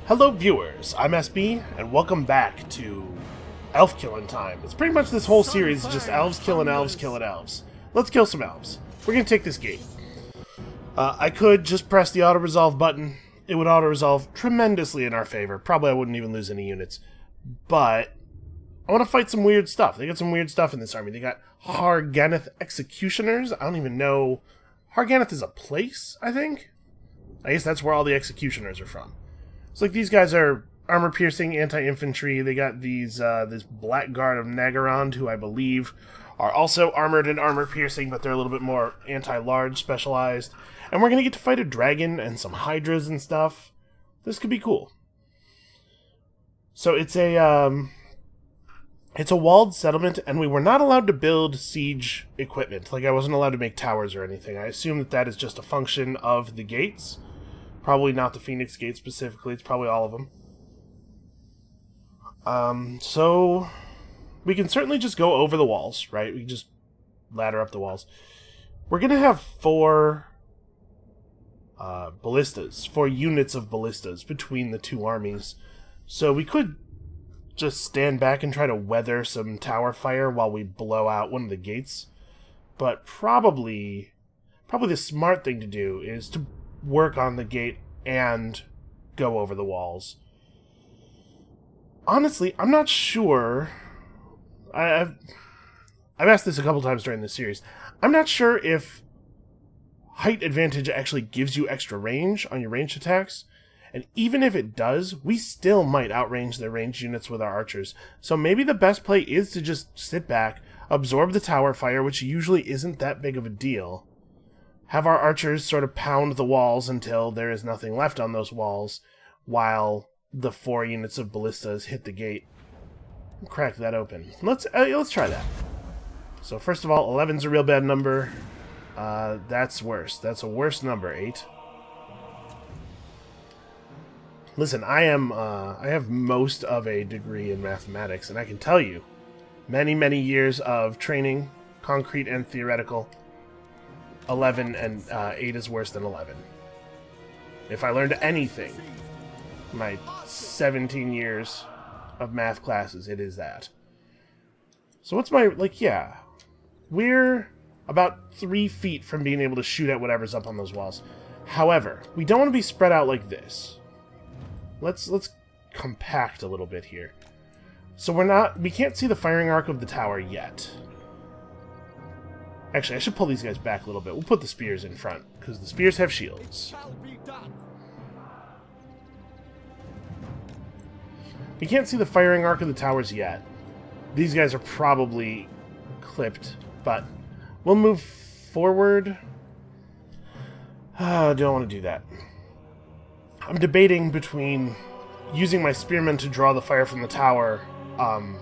Hello viewers, I'm SB, and welcome back to Elf Killing Time. It's pretty much this whole series is just elves killing elves killing elves. Let's kill some elves. We're gonna take this gate. I could just press the auto-resolve button. It would auto-resolve tremendously in our favor. Probably I wouldn't even lose any units. But I want to fight some weird stuff. They got some weird stuff in this army. They got Harganeth Executioners. I don't even know. Harganeth is a place, I think? I guess that's where all the Executioners are from. So like these guys are armor-piercing anti-infantry. They got these this Black Guard of Naggarond, who I believe are also armored and armor-piercing, but they're a little bit more anti-large specialized. And we're going to get to fight a dragon and some hydras and stuff. This could be cool. So it's a walled settlement, and we were not allowed to build siege equipment. Like, I wasn't allowed to make towers or anything. I assume that that is just a function of the gates. Probably not the Phoenix Gate specifically. It's probably all of them. So we can certainly just go over the walls, right? We can just ladder up the walls. We're going to have four ballistas, 4 units of ballistas between the two armies. So we could just stand back and try to weather some tower fire while we blow out one of the gates. But probably the smart thing to do is to work on the gate and go over the walls. Honestly, I'm not sure. I've asked this a couple times during this series. I'm not sure if height advantage actually gives you extra range on your ranged attacks. And even if it does, we still might outrange their ranged units with our archers. So maybe the best play is to just sit back, absorb the tower fire, which usually isn't that big of a deal. Have our archers sort of pound the walls until there is nothing left on those walls, while the 4 units of ballistas hit the gate. Crack that open. Let's try that. So first of all, 11's a real bad number. That's worse. That's a worse number, 8. Listen, I have most of a degree in mathematics, and I can tell you, many years of training, concrete and theoretical, 11 and 8 is worse than 11. If I learned anything, my 17 years of math classes, it is that. So what's my, yeah, we're about 3 feet from being able to shoot at whatever's up on those walls. However, we don't want to be spread out like this. Let's compact a little bit here. So we can't see the firing arc of the tower yet. Actually, I should pull these guys back a little bit. We'll put the spears in front, because the spears have shields. We can't see the firing arc of the towers yet. These guys are probably clipped, but we'll move forward. I don't want to do that. I'm debating between using my spearmen to draw the fire from the tower. I'm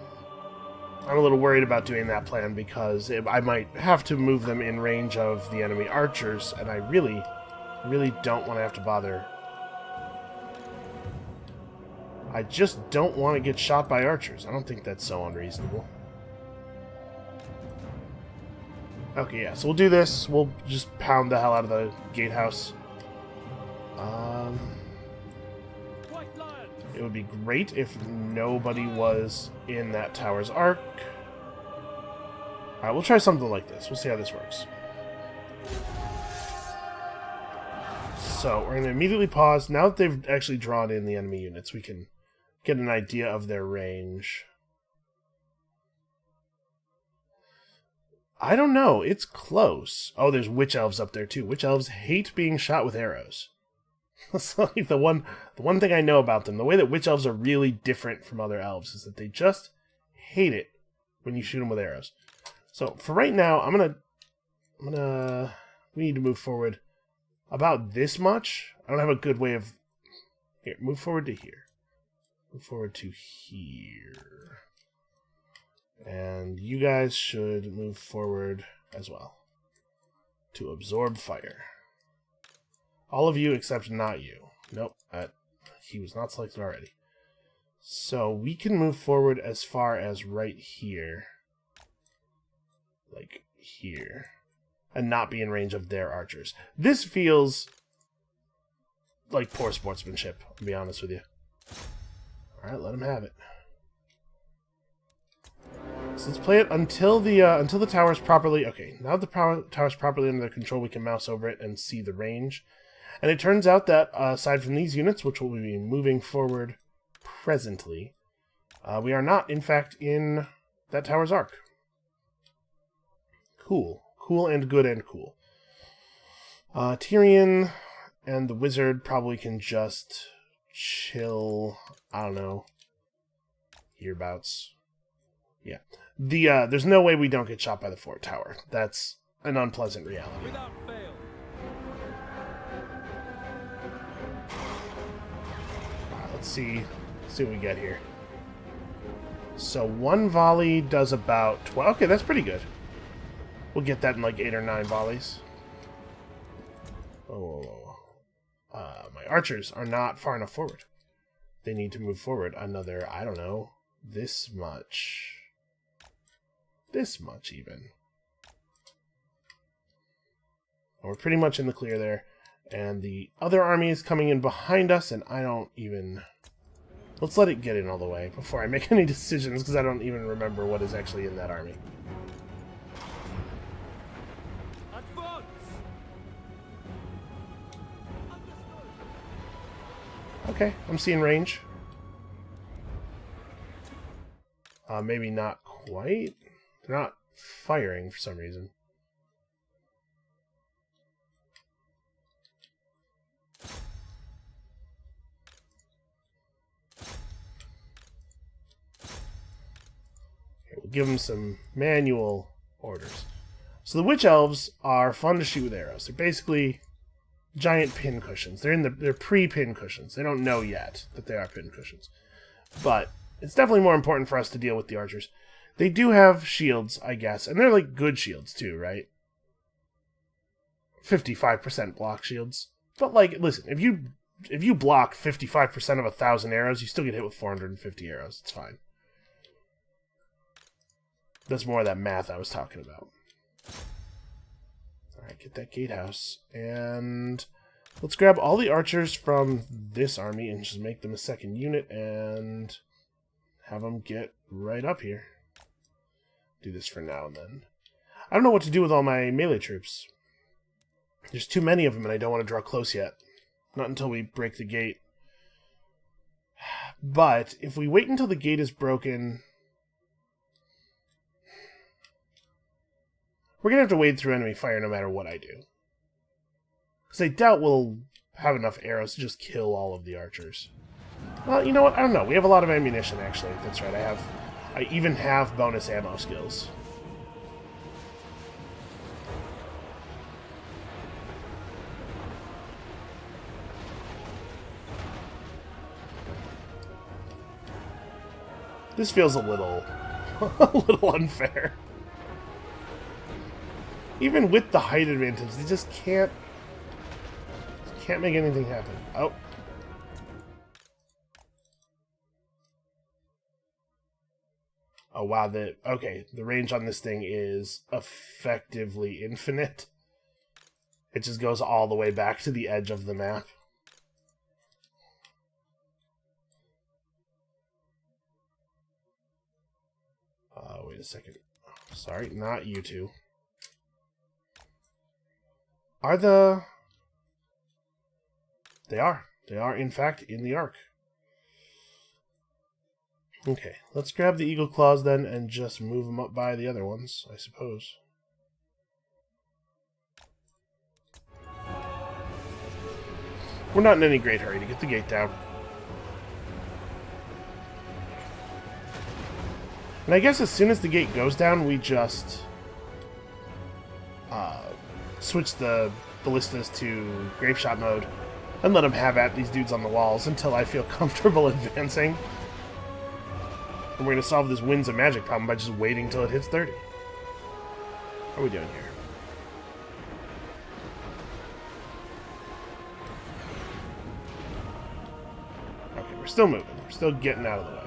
a little worried about doing that plan because I might have to move them in range of the enemy archers, and I really don't want to have to bother. I just don't want to get shot by archers. I don't think that's so unreasonable. Okay, yeah, so we'll do this. We'll just pound the hell out of the gatehouse. It would be great if nobody was in that tower's arc. Alright, we'll try something like this. We'll see how this works. So, we're going to immediately pause. Now that they've actually drawn in the enemy units, we can get an idea of their range. I don't know. It's close. Oh, there's witch elves up there, too. Witch elves hate being shot with arrows. That's like the one thing I know about them. The way that witch elves are really different from other elves is that they just hate it when you shoot them with arrows. So for right now, we need to move forward about this much. I don't have a good way of, here, move forward to here. Move forward to here. And you guys should move forward as well to absorb fire. All of you except not you. Nope, he was not selected already. So we can move forward as far as right here. Like here. And not be in range of their archers. This feels like poor sportsmanship, to be honest with you. Alright, let him have it. So let's play it until the tower's properly... Okay, now that the tower's properly under control, we can mouse over it and see the range. And it turns out that, aside from these units, which will be moving forward presently, we are not, in fact, in that tower's arc. Cool. Cool and good and cool. Tyrion and the wizard probably can just chill, I don't know, hereabouts. Yeah. There's no way we don't get shot by the fort tower. That's an unpleasant reality. Without fail. Let's see what we get here. So one volley does about 12. Okay, that's pretty good. We'll get that in like 8 or 9 volleys. Oh, my archers are not far enough forward. They need to move forward another, I don't know, this much. This much, even. We're pretty much in the clear there. And the other army is coming in behind us, and I don't even... Let's let it get in all the way before I make any decisions, because I don't even remember what is actually in that army. Advance. Okay, I'm seeing range. Maybe not quite. They're not firing for some reason. Okay, we'll give them some manual orders. So the witch elves are fun to shoot with arrows. They're basically giant pin cushions. They're pre-pin cushions. They don't know yet that they are pin cushions. But it's definitely more important for us to deal with the archers. They do have shields, I guess, and they're like good shields too, right? 55% block shields. But like, listen, if you block 55% of 1,000 arrows, you still get hit with 450 arrows. It's fine. That's more of that math I was talking about. Alright, get that gatehouse. And let's grab all the archers from this army and just make them a second unit and have them get right up here. Do this for now and then. I don't know what to do with all my melee troops. There's too many of them and I don't want to draw close yet. Not until we break the gate. But if we wait until the gate is broken... We're going to have to wade through enemy fire no matter what I do. Because I doubt we'll have enough arrows to just kill all of the archers. Well, you know what? I don't know. We have a lot of ammunition, actually. That's right. I even have bonus ammo skills. This feels a little unfair. Even with the height advantage, they just can't make anything happen. Oh. Oh wow, the range on this thing is effectively infinite. It just goes all the way back to the edge of the map. Wait a second. Sorry, not you two. They are. They are, in fact, in the arc. Okay, let's grab the eagle claws then and just move them up by the other ones, I suppose. We're not in any great hurry to get the gate down. And I guess as soon as the gate goes down, we just switch the ballistas to grape shot mode and let them have at these dudes on the walls until I feel comfortable advancing. And we're going to solve this winds of magic problem by just waiting till it hits 30. How are we doing here? Okay, we're still moving. We're still getting out of the way.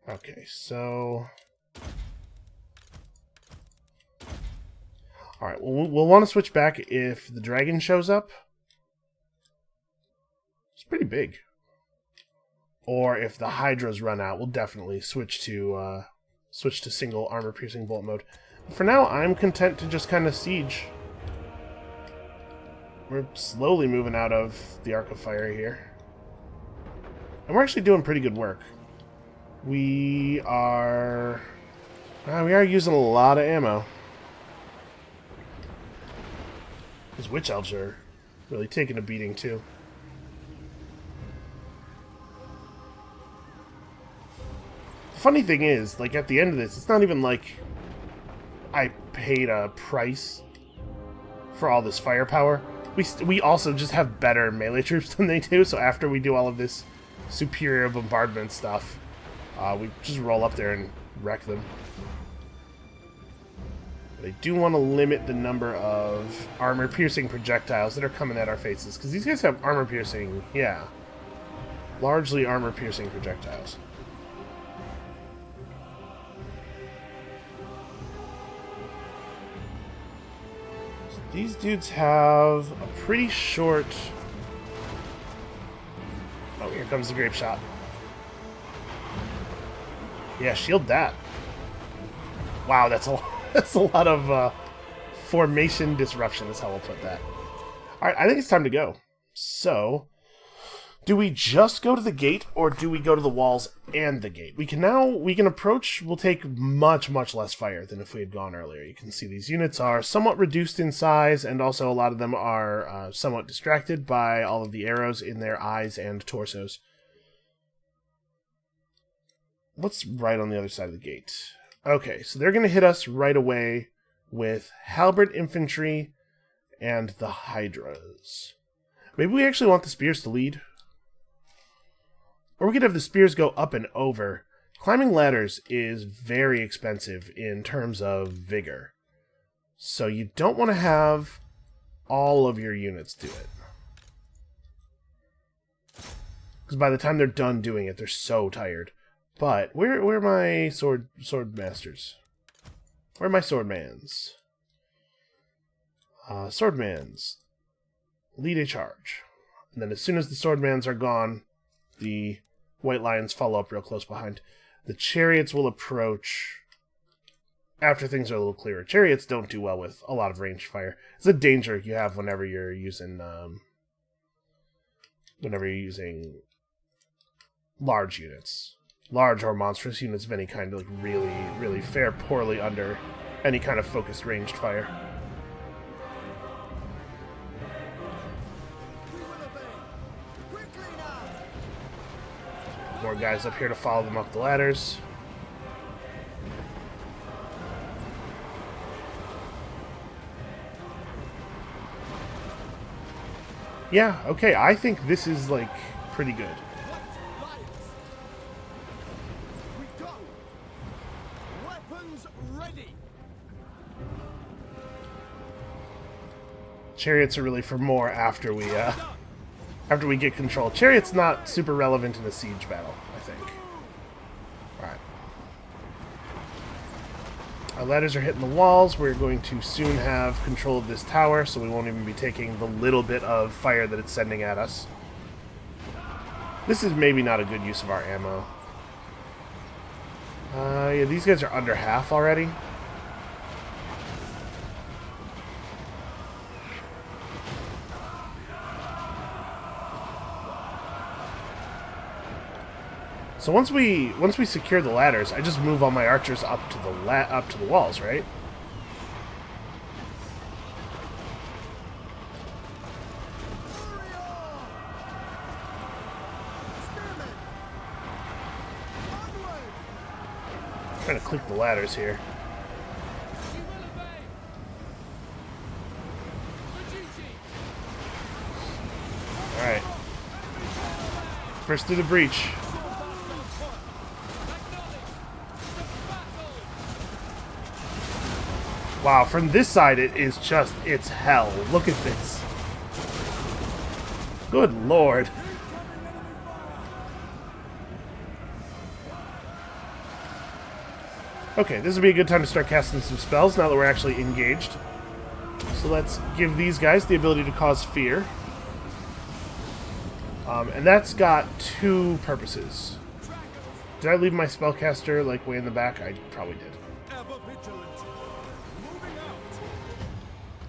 Okay, so... Alright, we'll want to switch back if the dragon shows up. It's pretty big. Or if the Hydras run out, we'll definitely switch to single armor-piercing bolt mode. For now, I'm content to just kind of siege. We're slowly moving out of the Arc of Fire here. And we're actually doing pretty good work. We are using a lot of ammo. These witch elves are really taking a beating, too. The funny thing is, like, at the end of this, it's not even like I paid a price for all this firepower. We also just have better melee troops than they do, so after we do all of this superior bombardment stuff, we just roll up there and wreck them. But I do want to limit the number of armor-piercing projectiles that are coming at our faces, because these guys have armor-piercing, yeah. Largely armor-piercing projectiles. These dudes have a pretty short... Oh, here comes the grape shot. Yeah, shield that. Wow, that's a lot of formation disruption is how we'll put that. Alright, I think it's time to go. So, do we just go to the gate, or do we go to the walls and the gate? We can approach, we'll take much, much less fire than if we had gone earlier. You can see these units are somewhat reduced in size, and also a lot of them are somewhat distracted by all of the arrows in their eyes and torsos. What's right on the other side of the gate? Okay, so they're going to hit us right away with halberd infantry and the hydras. Maybe we actually want the spears to lead. Or we could have the spears go up and over. Climbing ladders is very expensive in terms of vigor. So you don't want to have all of your units do it. Because by the time they're done doing it, they're so tired. But where are my sword masters? Where are my swordmans? Swordmans. Lead a charge. And then as soon as the swordmans are gone, the white lions follow up real close behind. The chariots will approach after things are a little clearer. Chariots don't do well with a lot of ranged fire. It's a danger you have whenever you're using large units. Large or monstrous units of any kind, like really, really fare poorly under any kind of focused ranged fire. More guys up here to follow them up the ladders. Yeah, okay, I think this is, like, pretty good. Chariots are really for more after we get control. Chariot's not super relevant in a siege battle, I think. Alright. Our ladders are hitting the walls. We're going to soon have control of this tower, so we won't even be taking the little bit of fire that it's sending at us. This is maybe not a good use of our ammo. Yeah, these guys are under half already. So once we secure the ladders, I just move all my archers up to the walls, right? I'm trying to click the ladders here. All right. First through the breach. Wow, from this side it's hell. Look at this. Good lord. Okay, this would be a good time to start casting some spells now that we're actually engaged. So let's give these guys the ability to cause fear. And that's got two purposes. Did I leave my spellcaster like way in the back? I probably did. Ever vigilant. Moving out.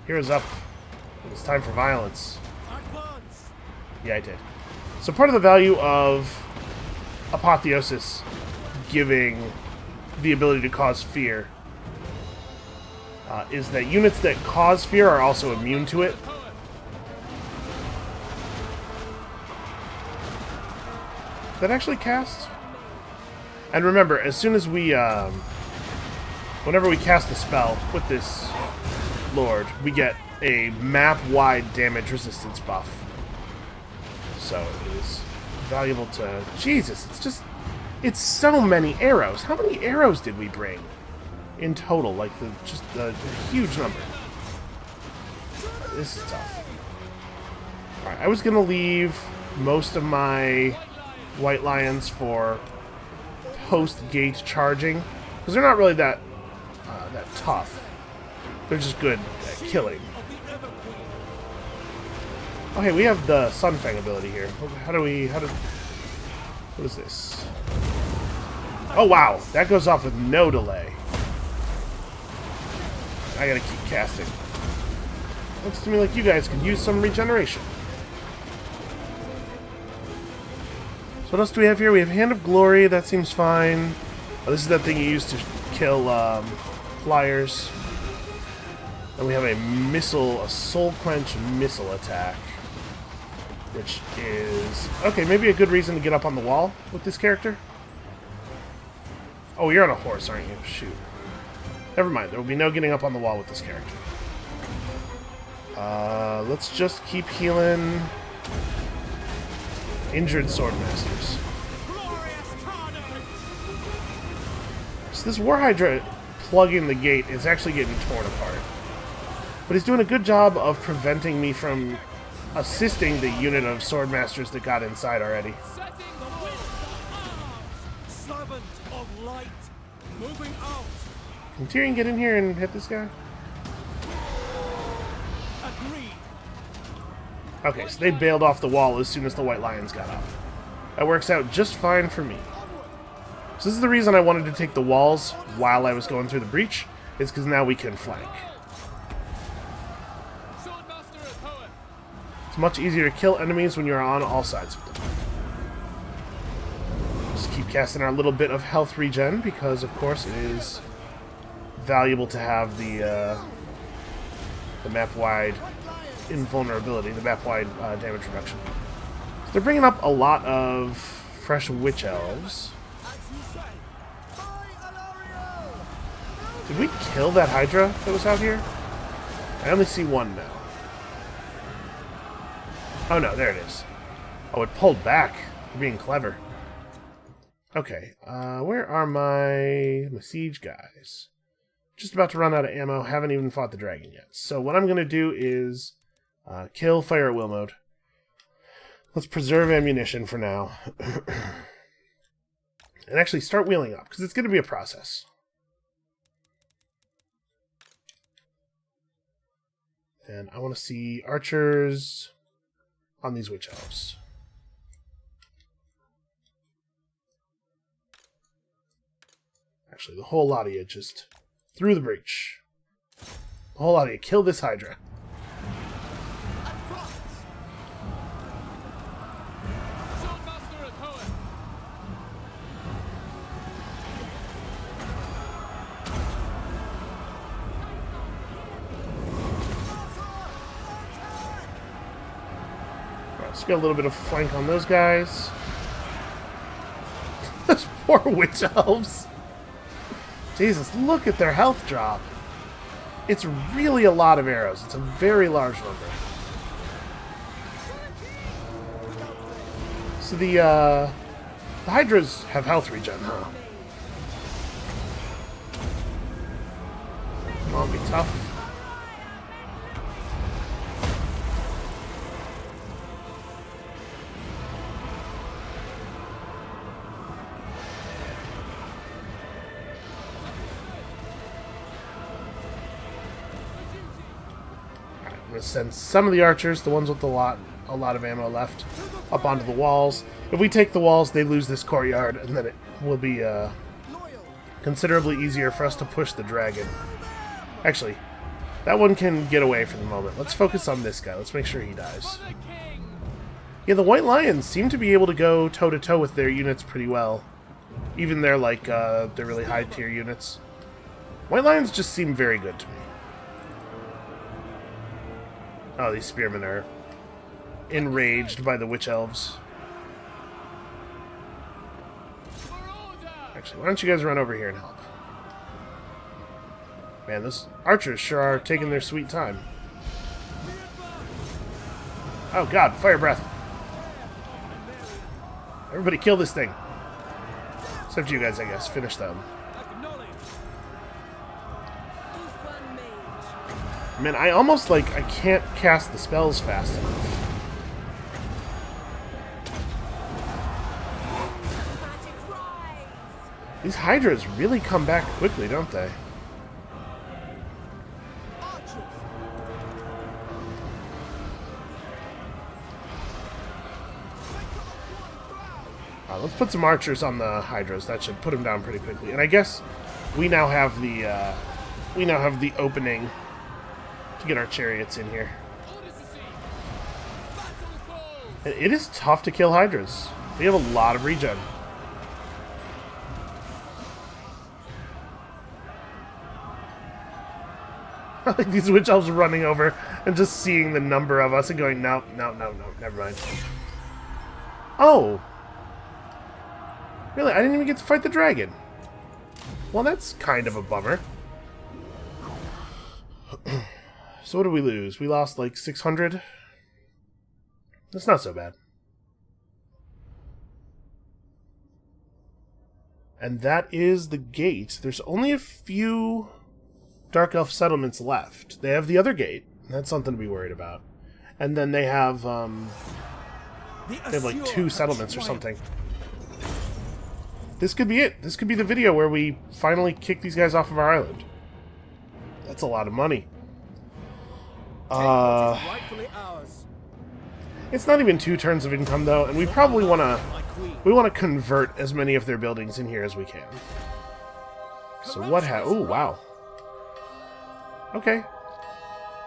Heroes up. It's time for violence. Advance. Yeah, I did. So part of the value of Apotheosis giving the ability to cause fear is that units that cause fear are also immune to it. That actually cast? And remember, as soon as we, whenever we cast a spell with this Lord, we get a map-wide damage resistance buff. So it is valuable to... Jesus, it's so many arrows. How many arrows did we bring in total? Like, just a huge number. This is tough. Alright, I was going to leave most of my White Lions for post-gate charging, because they're not really that tough. They're just good at killing. Oh, hey, we have the Sunfang ability here. What is this? Oh, wow. That goes off with no delay. I gotta keep casting. Looks to me like you guys could use some regeneration. So what else do we have here? We have Hand of Glory. That seems fine. Oh, this is that thing you use to kill flyers. And we have a Soul Quench missile attack. Which is... Okay, maybe a good reason to get up on the wall with this character. Oh, you're on a horse, aren't you? Shoot. Never mind, there will be no getting up on the wall with this character. Let's just keep healing injured Swordmasters. So this War Hydra plugging the gate is actually getting torn apart. But he's doing a good job of preventing me from assisting the unit of Swordmasters that got inside already. Servant of light. Moving out. Can Tyrion get in here and hit this guy? Agreed. Okay, so they bailed off the wall as soon as the White Lions got up. That works out just fine for me. So this is the reason I wanted to take the walls while I was going through the breach, is because now we can flank. It's much easier to kill enemies when you're on all sides of them. Just keep casting our little bit of health regen, because of course it is valuable to have the map-wide invulnerability, the map-wide damage reduction. So they're bringing up a lot of fresh witch elves. Did we kill that Hydra that was out here? I only see one now. Oh no, there it is. Oh, it pulled back. We're being clever. Okay, where are my siege guys? Just about to run out of ammo. Haven't even fought the dragon yet. So what I'm going to do is kill fire at will mode. Let's preserve ammunition for now. And actually start wheeling up, because it's going to be a process. And I want to see archers on these witch elves. Actually, the whole lot of you just through the breach. The whole lot of you kill this Hydra. Let's get a little bit of flank on those guys. Those poor witch elves. Jesus, look at their health drop. It's really a lot of arrows. It's a very large number. So the Hydras have health regen, huh? Come on, be tough. I'm going to send some of the archers, the ones with the lot, a lot of ammo left up onto the walls. If we take the walls, they lose this courtyard, and then it will be considerably easier for us to push the dragon. Actually, that one can get away for the moment. Let's focus on this guy. Let's make sure he dies. Yeah, the White Lions seem to be able to go toe-to-toe with their units pretty well. Even their, like, their really high-tier units. White Lions just seem very good to me. Oh, these spearmen are enraged by the witch elves. Actually, why don't you guys run over here and help? Man, those archers sure are taking their sweet time. Oh god, fire breath. Everybody kill this thing. Except you guys, I guess. Finish them. Man, I almost, like, I can't cast the spells fast enough. These hydras really come back quickly, don't they? Let's put some archers on the hydras. That should put them down pretty quickly. And I guess we now have the opening to get our chariots in here. And it is tough to kill hydras. We have a lot of regen. I like these witch elves running over and just seeing the number of us and going, no, no, no, no, never mind. Oh! Really? I didn't even get to fight the dragon. Well, that's kind of a bummer. So what did we lose? We lost like 600? That's not so bad. And that is the gate. There's only a few Dark Elf settlements left. They have the other gate. That's something to be worried about. And then they have like 2 settlements or something. This could be it. This could be the video where we finally kick these guys off of our island. That's a lot of money. It's not even 2 turns of income though, and we probably want to convert as many of their buildings in here as we can. So what oh wow. Okay.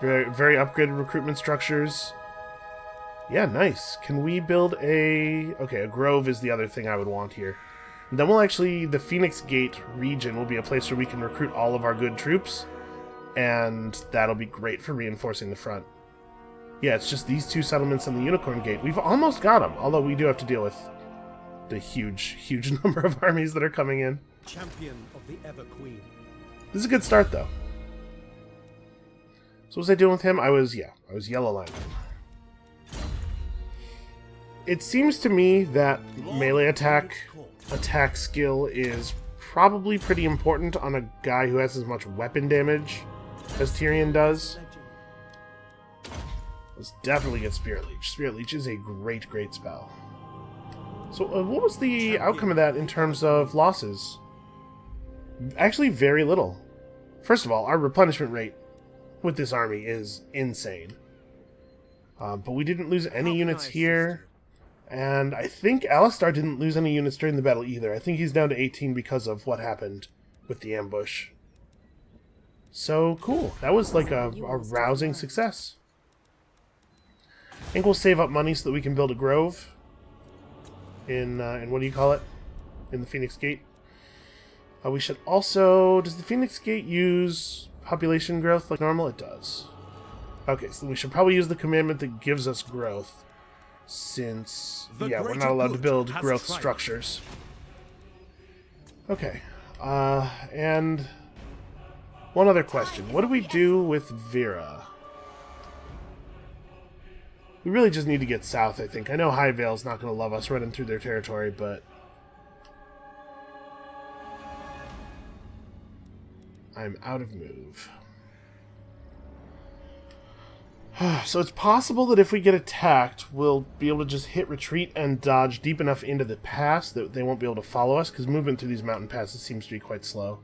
Very, very upgraded recruitment structures. Yeah, nice. Can we build a... Okay, a grove is the other thing I would want here. And then we'll actually... The Phoenix Gate region will be a place where we can recruit all of our good troops. And that'll be great for reinforcing the front. Yeah, it's just these 2 settlements and the Unicorn Gate. We've almost got them, although we do have to deal with the huge, huge number of armies that are coming in. Champion of the Ever Queen. This is a good start, though. So what was I doing with him? I was yellow lining him. It seems to me that melee attack skill is probably pretty important on a guy who has as much weapon damage as Tyrion does. Let's definitely get Spirit Leech. Spirit Leech is a great, great spell. So what was the outcome of that in terms of losses? Actually, very little. First of all, our replenishment rate with this army is insane. But we didn't lose any units here. And I think Alistar didn't lose any units during the battle either. I think he's down to 18 because of what happened with the ambush. So, cool. That was like a rousing success. I think we'll save up money so that we can build a grove. In what do you call it? In the Phoenix Gate. We should also... Does the Phoenix Gate use population growth like normal? It does. Okay, so we should probably use the commandment that gives us growth. Since, yeah, we're not allowed to build growth structures. Okay. And... one other question. What do we do with Vera? We really just need to get south, I think. I know High Vale's not going to love us running through their territory, but... I'm out of move. So it's possible that if we get attacked, we'll be able to just hit retreat and dodge deep enough into the pass that they won't be able to follow us, because movement through these mountain passes seems to be quite slow.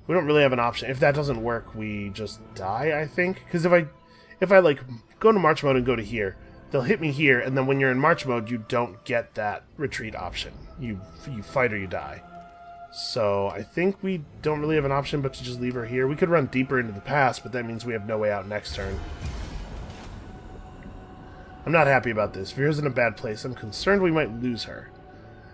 We don't really have an option. If that doesn't work, we just die, I think. Because if I like, go to march mode and go to here, they'll hit me here, and then when you're in march mode, you don't get that retreat option. You fight or you die. So I think we don't really have an option but to just leave her here. We could run deeper into the pass, but that means we have no way out next turn. I'm not happy about this. Vera's in a bad place. I'm concerned we might lose her.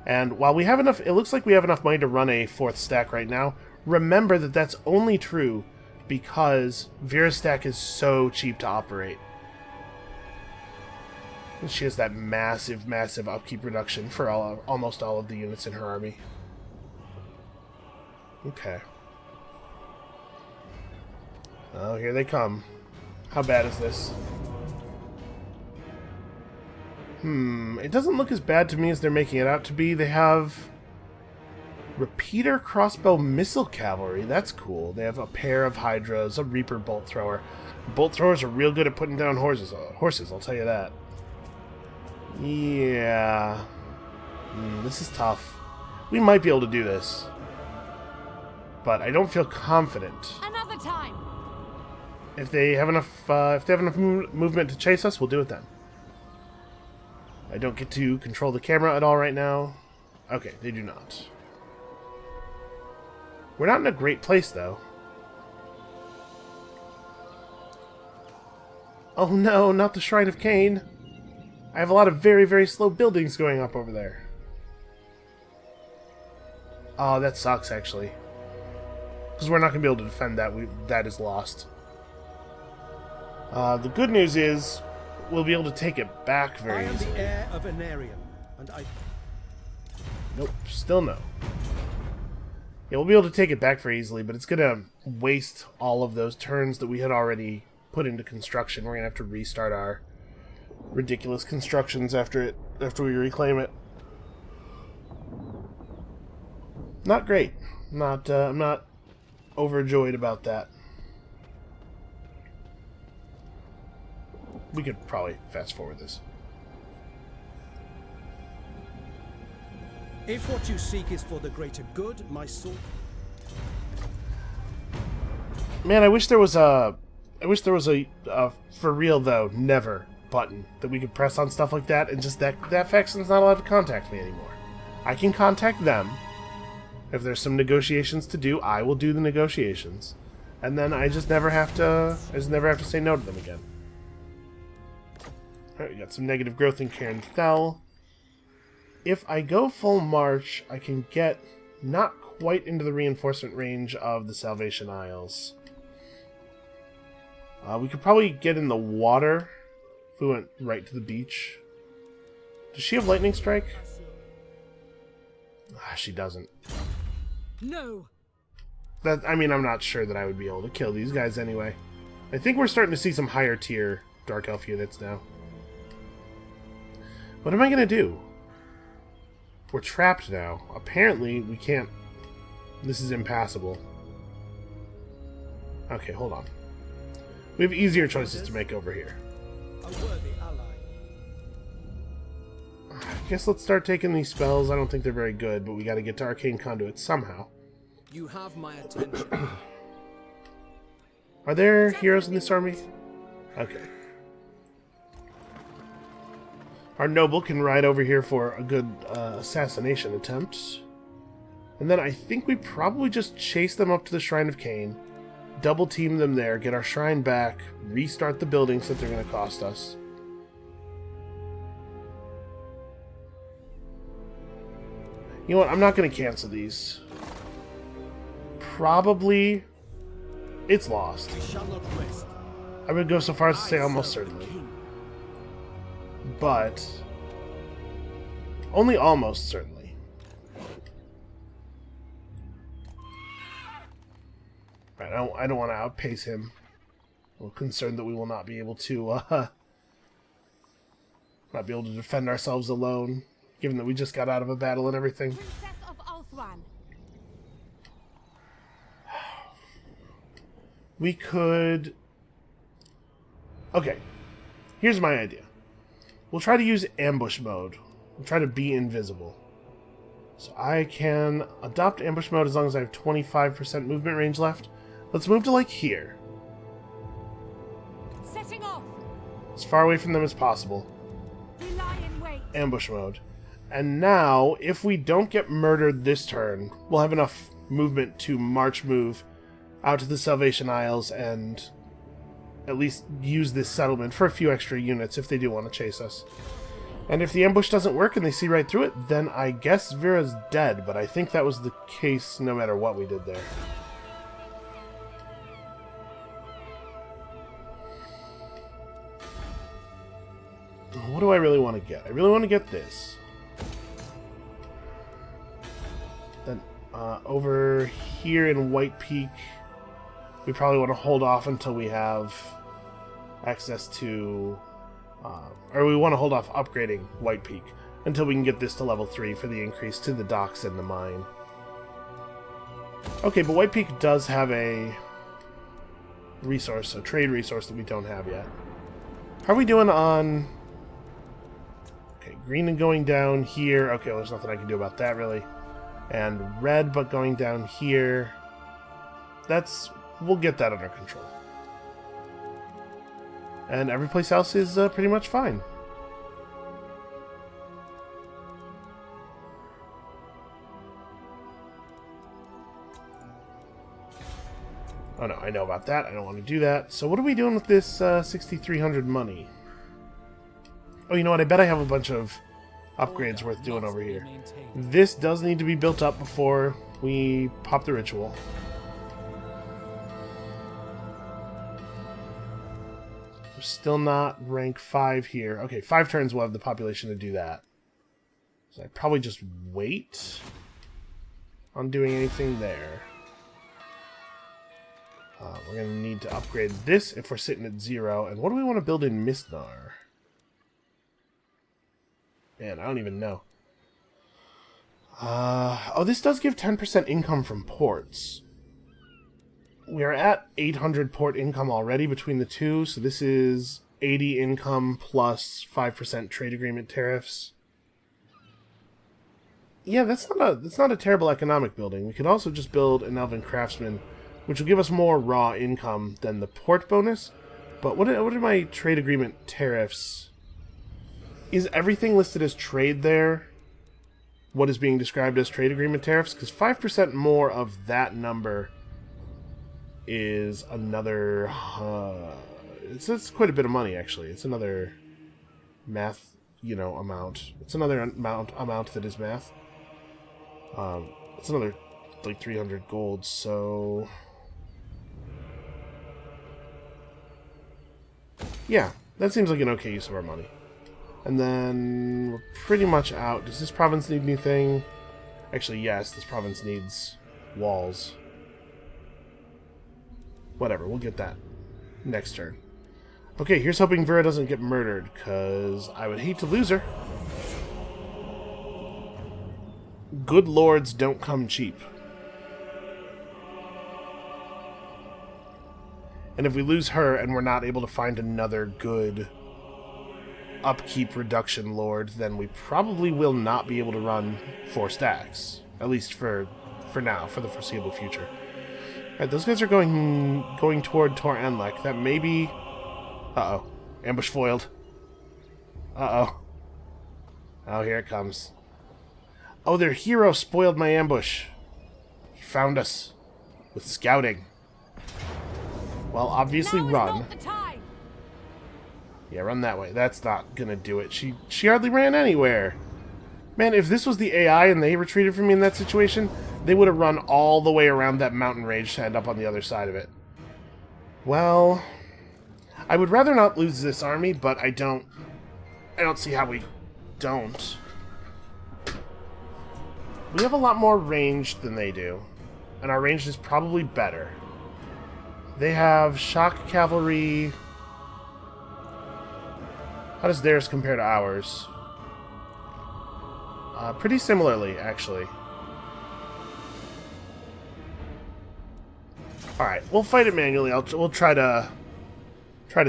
And while we have enough, it looks like we have enough money to run a 4th stack right now. Remember that that's only true because Vera's stack is so cheap to operate. And she has that massive, massive upkeep reduction for almost all of the units in her army. Okay. Oh, here they come. How bad is this? It doesn't look as bad to me as they're making it out to be. They have repeater crossbow missile cavalry. That's cool. They have a pair of hydras, a reaper bolt thrower. Bolt throwers are real good at putting down horses, I'll tell you that. Yeah. This is tough. We might be able to do this. But I don't feel confident. Another time. If they have enough movement to chase us, we'll do it then. I don't get to control the camera at all right now. Okay, they do not. We're not in a great place, though. Oh no, not the Shrine of Cain. I have a lot of very, very slow buildings going up over there. Oh, that sucks, actually. Because we're not going to be able to defend that. That is lost. The good news is we'll be able to take it back very easily. I am the heir of Anarion, and I... Nope, still no. Yeah, we'll be able to take it back very easily, but it's going to waste all of those turns that we had already put into construction. We're going to have to restart our ridiculous constructions after we reclaim it. Not great. I'm not overjoyed about that. We could probably fast forward this. If what you seek is for the greater good, my sword... Man, I wish there was a for real though, never button that we could press on stuff like that, and just that faction's not allowed to contact me anymore. I can contact them. If there's some negotiations to do, I will do the negotiations. And then I just never have to say no to them again. Alright, we got some negative growth in Cairn Thel. If I go full march, I can get not quite into the reinforcement range of the Salvation Isles. We could probably get in the water if we went right to the beach. Does she have Lightning Strike? She doesn't. No. I mean, I'm not sure that I would be able to kill these guys anyway. I think we're starting to see some higher tier Dark Elf units now. What am I going to do? We're trapped now. Apparently, we can't... This is impassable. Okay, hold on. We have easier choices to make over here. A worthy ally. I guess let's start taking these spells. I don't think they're very good, but we got to get to Arcane Conduit somehow. You have my attention. Are there heroes in this army? Okay. Our noble can ride over here for a good assassination attempt. And then I think we probably just chase them up to the Shrine of Cain, double team them there, get our shrine back, restart the buildings that they're going to cost us. You know what? I'm not going to cancel these. Probably it's lost. We shall not rest. I would go so far as to say almost certainly. But only almost certainly. Right, I don't want to outpace him. I'm concerned that we will not be able to defend ourselves alone, given that we just got out of a battle and everything. Princess of Ulthran. We could... Okay, here's my idea. We'll try to use ambush mode. We'll try to be invisible. So I can adopt ambush mode as long as I have 25% movement range left. Let's move to, like, here. Setting off. As far away from them as possible. Wait. ambush mode. And now, if we don't get murdered this turn, we'll have enough movement to move out to the Salvation Isles and at least use this settlement for a few extra units if they do want to chase us. And if the ambush doesn't work and they see right through it, then I guess Vera's dead, but I think that was the case no matter what we did there. What do I really want to get? I really want to get this. Then over here in White Peak, we probably want to hold off until we have access to... or we want to hold off upgrading White Peak until we can get this to level 3 for the increase to the docks and the mine. Okay, but White Peak does have a resource, a trade resource that we don't have yet. How are we doing on... Okay, green and going down here. Okay, well, there's nothing I can do about that, really. And red, but going down here. That's... We'll get that under control. And every place else is pretty much fine. Oh no, I know about that. I don't want to do that. So what are we doing with this 6,300 money? Oh, you know what? I bet I have a bunch of upgrades worth doing over here. This does need to be built up before we pop the ritual. We're still not rank 5 here. Okay, 5 turns we'll have the population to do that. So I probably just wait on doing anything there. We're going to need to upgrade this if we're sitting at 0. And what do we want to build in Mistnar? Man, I don't even know. Oh, this does give 10% income from ports. We are at 800 port income already between the two, so this is 80 income plus 5% trade agreement tariffs. Yeah, that's not a terrible economic building. We could also just build an Elven Craftsman, which will give us more raw income than the port bonus. But what are my trade agreement tariffs? Is everything listed as trade there? What is being described as trade agreement tariffs? Because 5% more of that number is another... it's quite a bit of money, actually. It's another math, amount. It's another amount that is math. It's another, like, 300 gold, so... Yeah, that seems like an okay use of our money. And then we're pretty much out. Does this province need anything? Actually, yes, this province needs walls. Whatever, we'll get that next turn. Okay, here's hoping Vera doesn't get murdered, because I would hate to lose her. Good lords don't come cheap. And if we lose her and we're not able to find another good upkeep reduction lord, then we probably will not be able to run 4 stacks. At least for now, for the foreseeable future. Alright, those guys are going toward Tor Enlek. That may be... Uh-oh. Ambush foiled. Uh-oh. Oh, here it comes. Oh, their hero spoiled my ambush. He found us. With scouting. Well, obviously run. Not the time. Yeah, run that way. That's not gonna do it. She hardly ran anywhere. Man, if this was the AI and they retreated from me in that situation, they would have run all the way around that mountain range to end up on the other side of it. Well, I would rather not lose this army, but I don't see how we don't. We have a lot more range than they do, and our range is probably better. They have shock cavalry. How does theirs compare to ours? Pretty similarly, actually. Alright, we'll fight it manually. We'll try to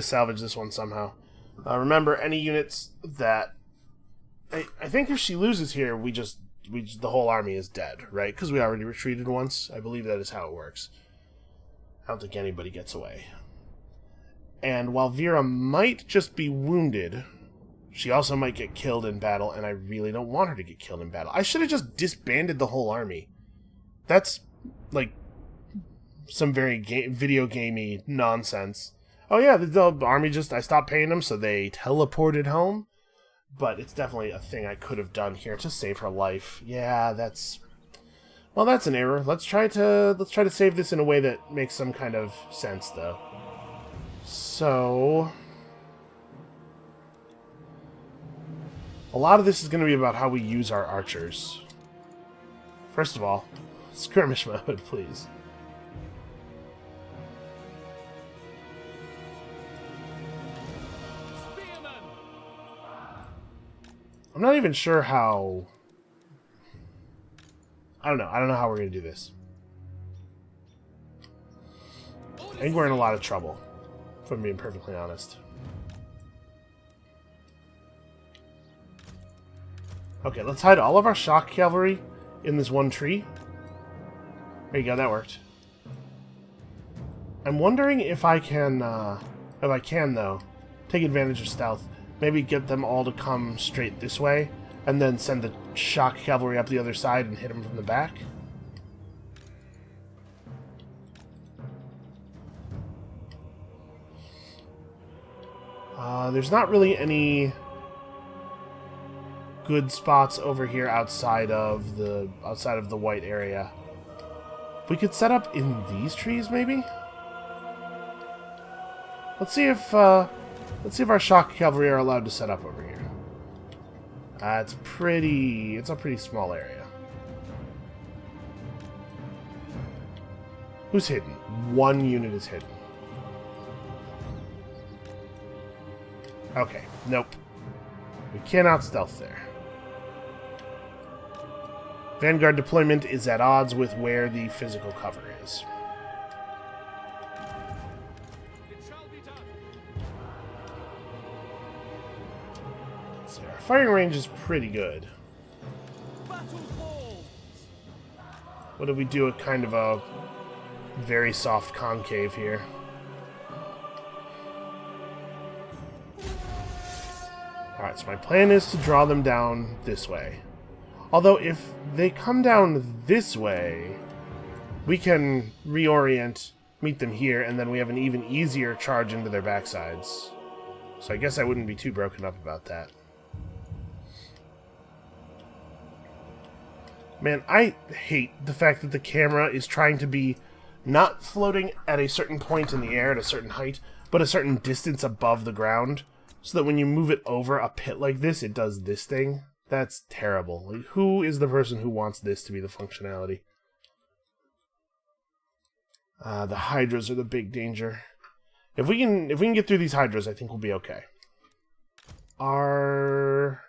salvage this one somehow. Remember, any units that... I think if she loses here, the whole army is dead, right? Because we already retreated once. I believe that is how it works. I don't think anybody gets away. And while Vera might just be wounded, She also might get killed in battle, and I really don't want her to get killed in battle. I should have just disbanded the whole army. That's, like, some very video gamey nonsense. Oh yeah, the army just, I stopped paying them, so they teleported home. But it's definitely a thing I could have done here to save her life. Yeah, that's... Well, that's an error. Let's try to save this in a way that makes some kind of sense, though. So... a lot of this is going to be about how we use our archers. First of all, skirmish mode, please. Spearmen! I'm not even sure how... I don't know how we're going to do this. I think we're in a lot of trouble, if I'm being perfectly honest. Okay, let's hide all of our shock cavalry in this one tree. There you go, that worked. I'm wondering if I can though, take advantage of stealth. Maybe get them all to come straight this way, and then send the shock cavalry up the other side and hit them from the back. There's not really any good spots over here outside of the white area. We could set up in these trees, maybe. Let's see if our shock cavalry are allowed to set up over here. It's a pretty small area. Who's hidden? One unit is hidden. Okay, nope. We cannot stealth there. Vanguard deployment is at odds with where the physical cover is. It shall be done. So our firing range is pretty good. Battle falls. What do we do? A kind of a very soft concave here. Alright, so my plan is to draw them down this way. Although, if they come down this way, we can reorient, meet them here, and then we have an even easier charge into their backsides. So I guess I wouldn't be too broken up about that. Man, I hate the fact that the camera is trying to be not floating at a certain point in the air at a certain height, but a certain distance above the ground, so that when you move it over a pit like this, it does this thing. That's terrible. Like, who is the person who wants this to be the functionality? The hydras are the big danger. If we can get through these hydras, I think we'll be okay. Our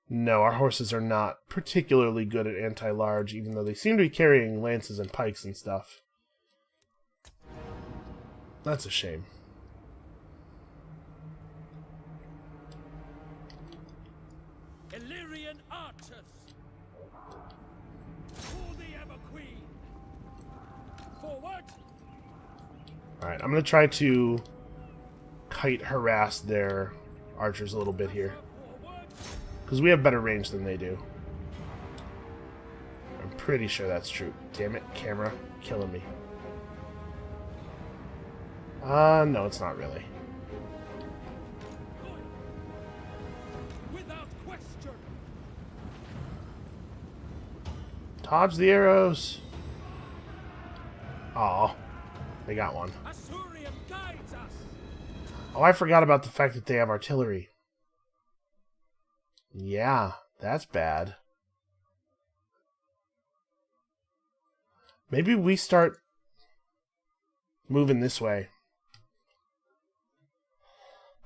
horses are not particularly good at anti-large, even though they seem to be carrying lances and pikes and stuff. That's a shame. Illyrian archers. For the Ever Queen. Forward. Alright, I'm going to try to kite harass their archers a little bit here. Because we have better range than they do. I'm pretty sure that's true. Damn it, camera. Killing me. No, it's not really. Without question. Dodge the arrows. Aw, they got one. Assyrian guides us. Oh, I forgot about the fact that they have artillery. Yeah, that's bad. Maybe we start moving this way.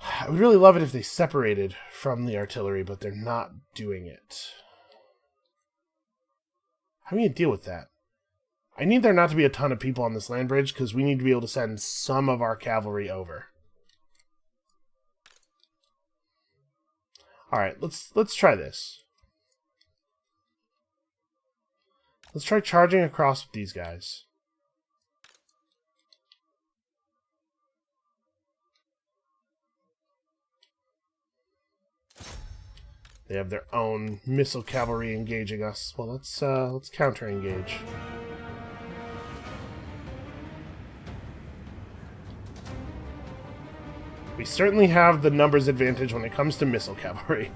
I would really love it if they separated from the artillery, but they're not doing it. How are we going to deal with that? I need there not to be a ton of people on this land bridge, because we need to be able to send some of our cavalry over. Alright, let's try this. Let's try charging across with these guys. They have their own missile cavalry engaging us. Well, let's counter engage. We certainly have the numbers advantage when it comes to missile cavalry.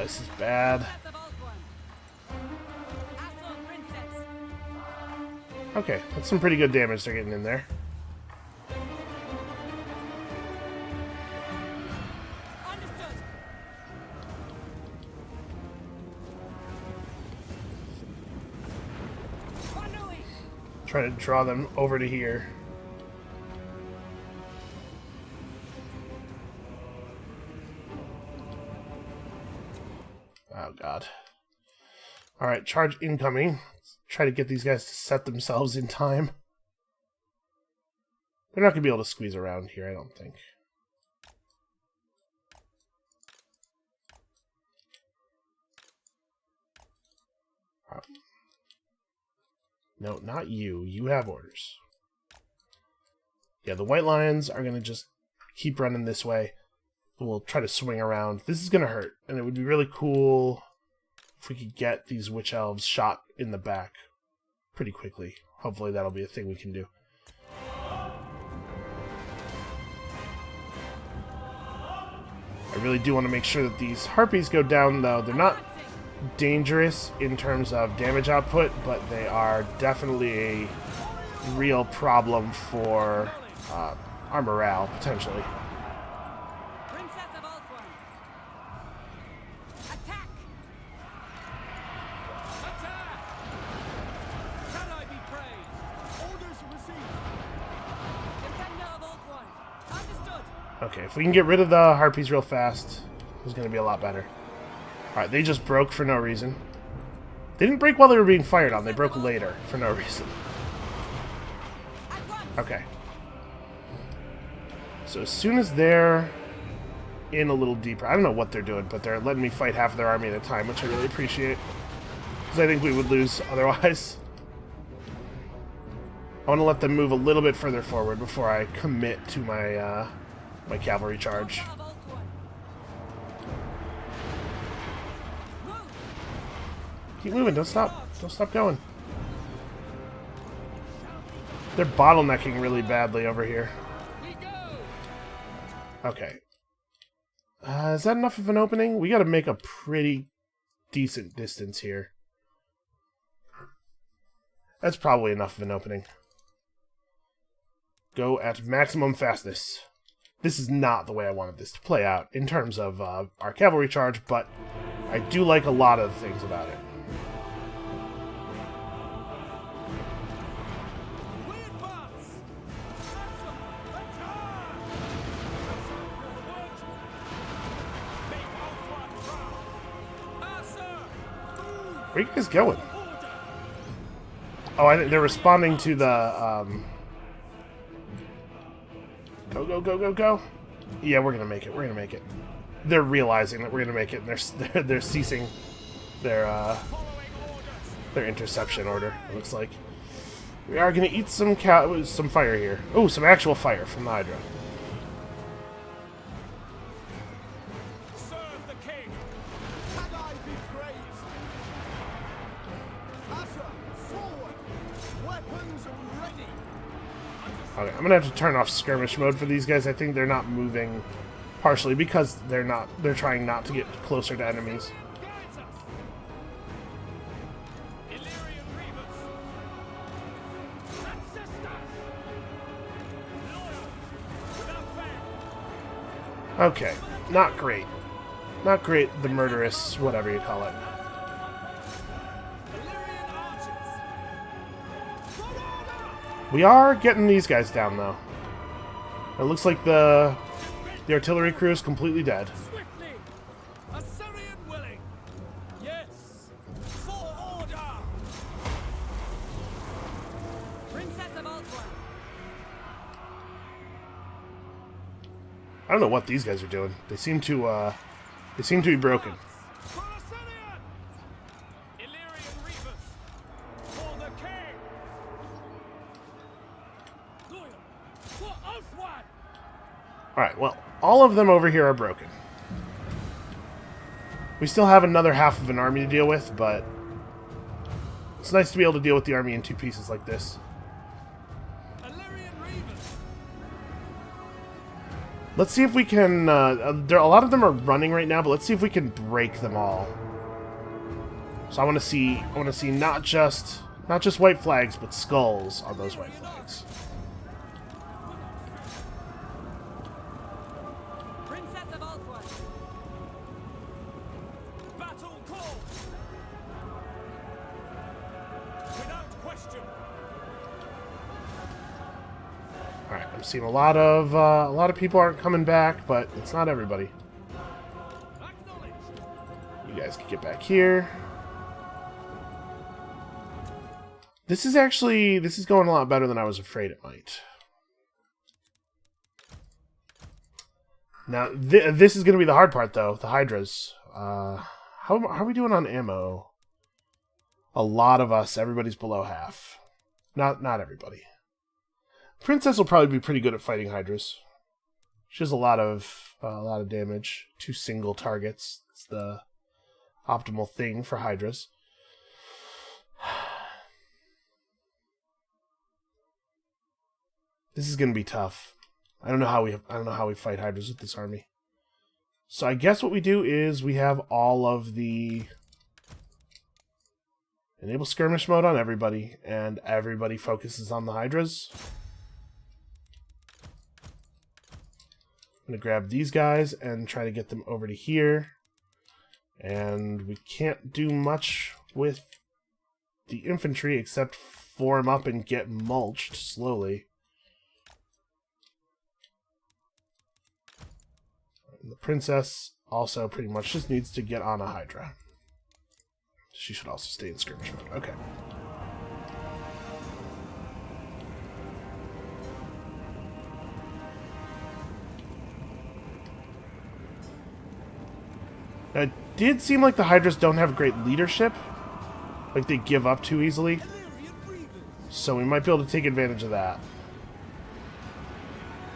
This is bad. Okay, that's some pretty good damage they're getting in there. Trying to draw them over to here. Oh god. Alright, charge incoming. Let's try to get these guys to set themselves in time. They're not going to be able to squeeze around here, I don't think. No, not you. You have orders. Yeah, the White Lions are going to just keep running this way. We'll try to swing around. This is going to hurt, and it would be really cool if we could get these Witch Elves shot in the back pretty quickly. Hopefully that'll be a thing we can do. I really do want to make sure that these Harpies go down, though. They're not dangerous in terms of damage output, but they are definitely a real problem for our morale, potentially. Okay, if we can get rid of the Harpies real fast, it's going to be a lot better. Alright, they just broke for no reason. They didn't break while they were being fired on, they broke later for no reason. Okay. So as soon as they're in a little deeper, I don't know what they're doing, but they're letting me fight half of their army at a time, which I really appreciate. Because I think we would lose otherwise. I want to let them move a little bit further forward before I commit to my my cavalry charge. Keep moving, don't stop. Don't stop going. They're bottlenecking really badly over here. Okay. Is that enough of an opening? We gotta make a pretty decent distance here. That's probably enough of an opening. Go at maximum fastness. This is not the way I wanted this to play out in terms of our cavalry charge, but I do like a lot of things about it. Where are you guys going? Oh, I think they're responding to the, Go, go, go, go, go. Yeah, we're gonna make it. We're gonna make it. They're realizing that we're gonna make it, and they're ceasing their interception order, it looks like. We are gonna eat some fire here. Oh, some actual fire from the Hydra. Okay, I'm gonna have to turn off skirmish mode for these guys. I think they're not moving, partially because they're trying not to get closer to enemies. Okay, not great. Not great, the murderous, whatever you call it. We are getting these guys down, though. It looks like the artillery crew is completely dead. Swiftly! Assyrian willing! Yes! For order! Princess of Alpha! I don't know what these guys are doing. They seem to be broken. For Assyrian! Illyrian Reavers! For the king! Loyal! For Alfwan! Alright, well, all of them over here are broken. We still have another half of an army to deal with, but it's nice to be able to deal with the army in 2 pieces like this. Let's see if we can... a lot of them are running right now, but let's see if we can break them all. So I want to see not just white flags, but skulls on those white flags. Princess of Althwan. Battle call. Without question. All right, I'm seeing a lot of people aren't coming back, but it's not everybody. You guys can get back here. This is going a lot better than I was afraid it might. Now, this is going to be the hard part, though. The Hydras. How are we doing on ammo? A lot of us. Everybody's below half. Not everybody. Princess will probably be pretty good at fighting Hydras. She does a lot of damage to single targets. It's the optimal thing for Hydras. This is going to be tough. I don't know how we fight Hydras with this army. So I guess what we do is we have all of the enable skirmish mode on everybody, and everybody focuses on the Hydras. I'm going to grab these guys and try to get them over to here. And we can't do much with the infantry except form up and get mulched slowly. The princess also pretty much just needs to get on a Hydra. She should also stay in skirmish mode. Okay. Now, it did seem like the Hydras don't have great leadership. Like they give up too easily. So we might be able to take advantage of that.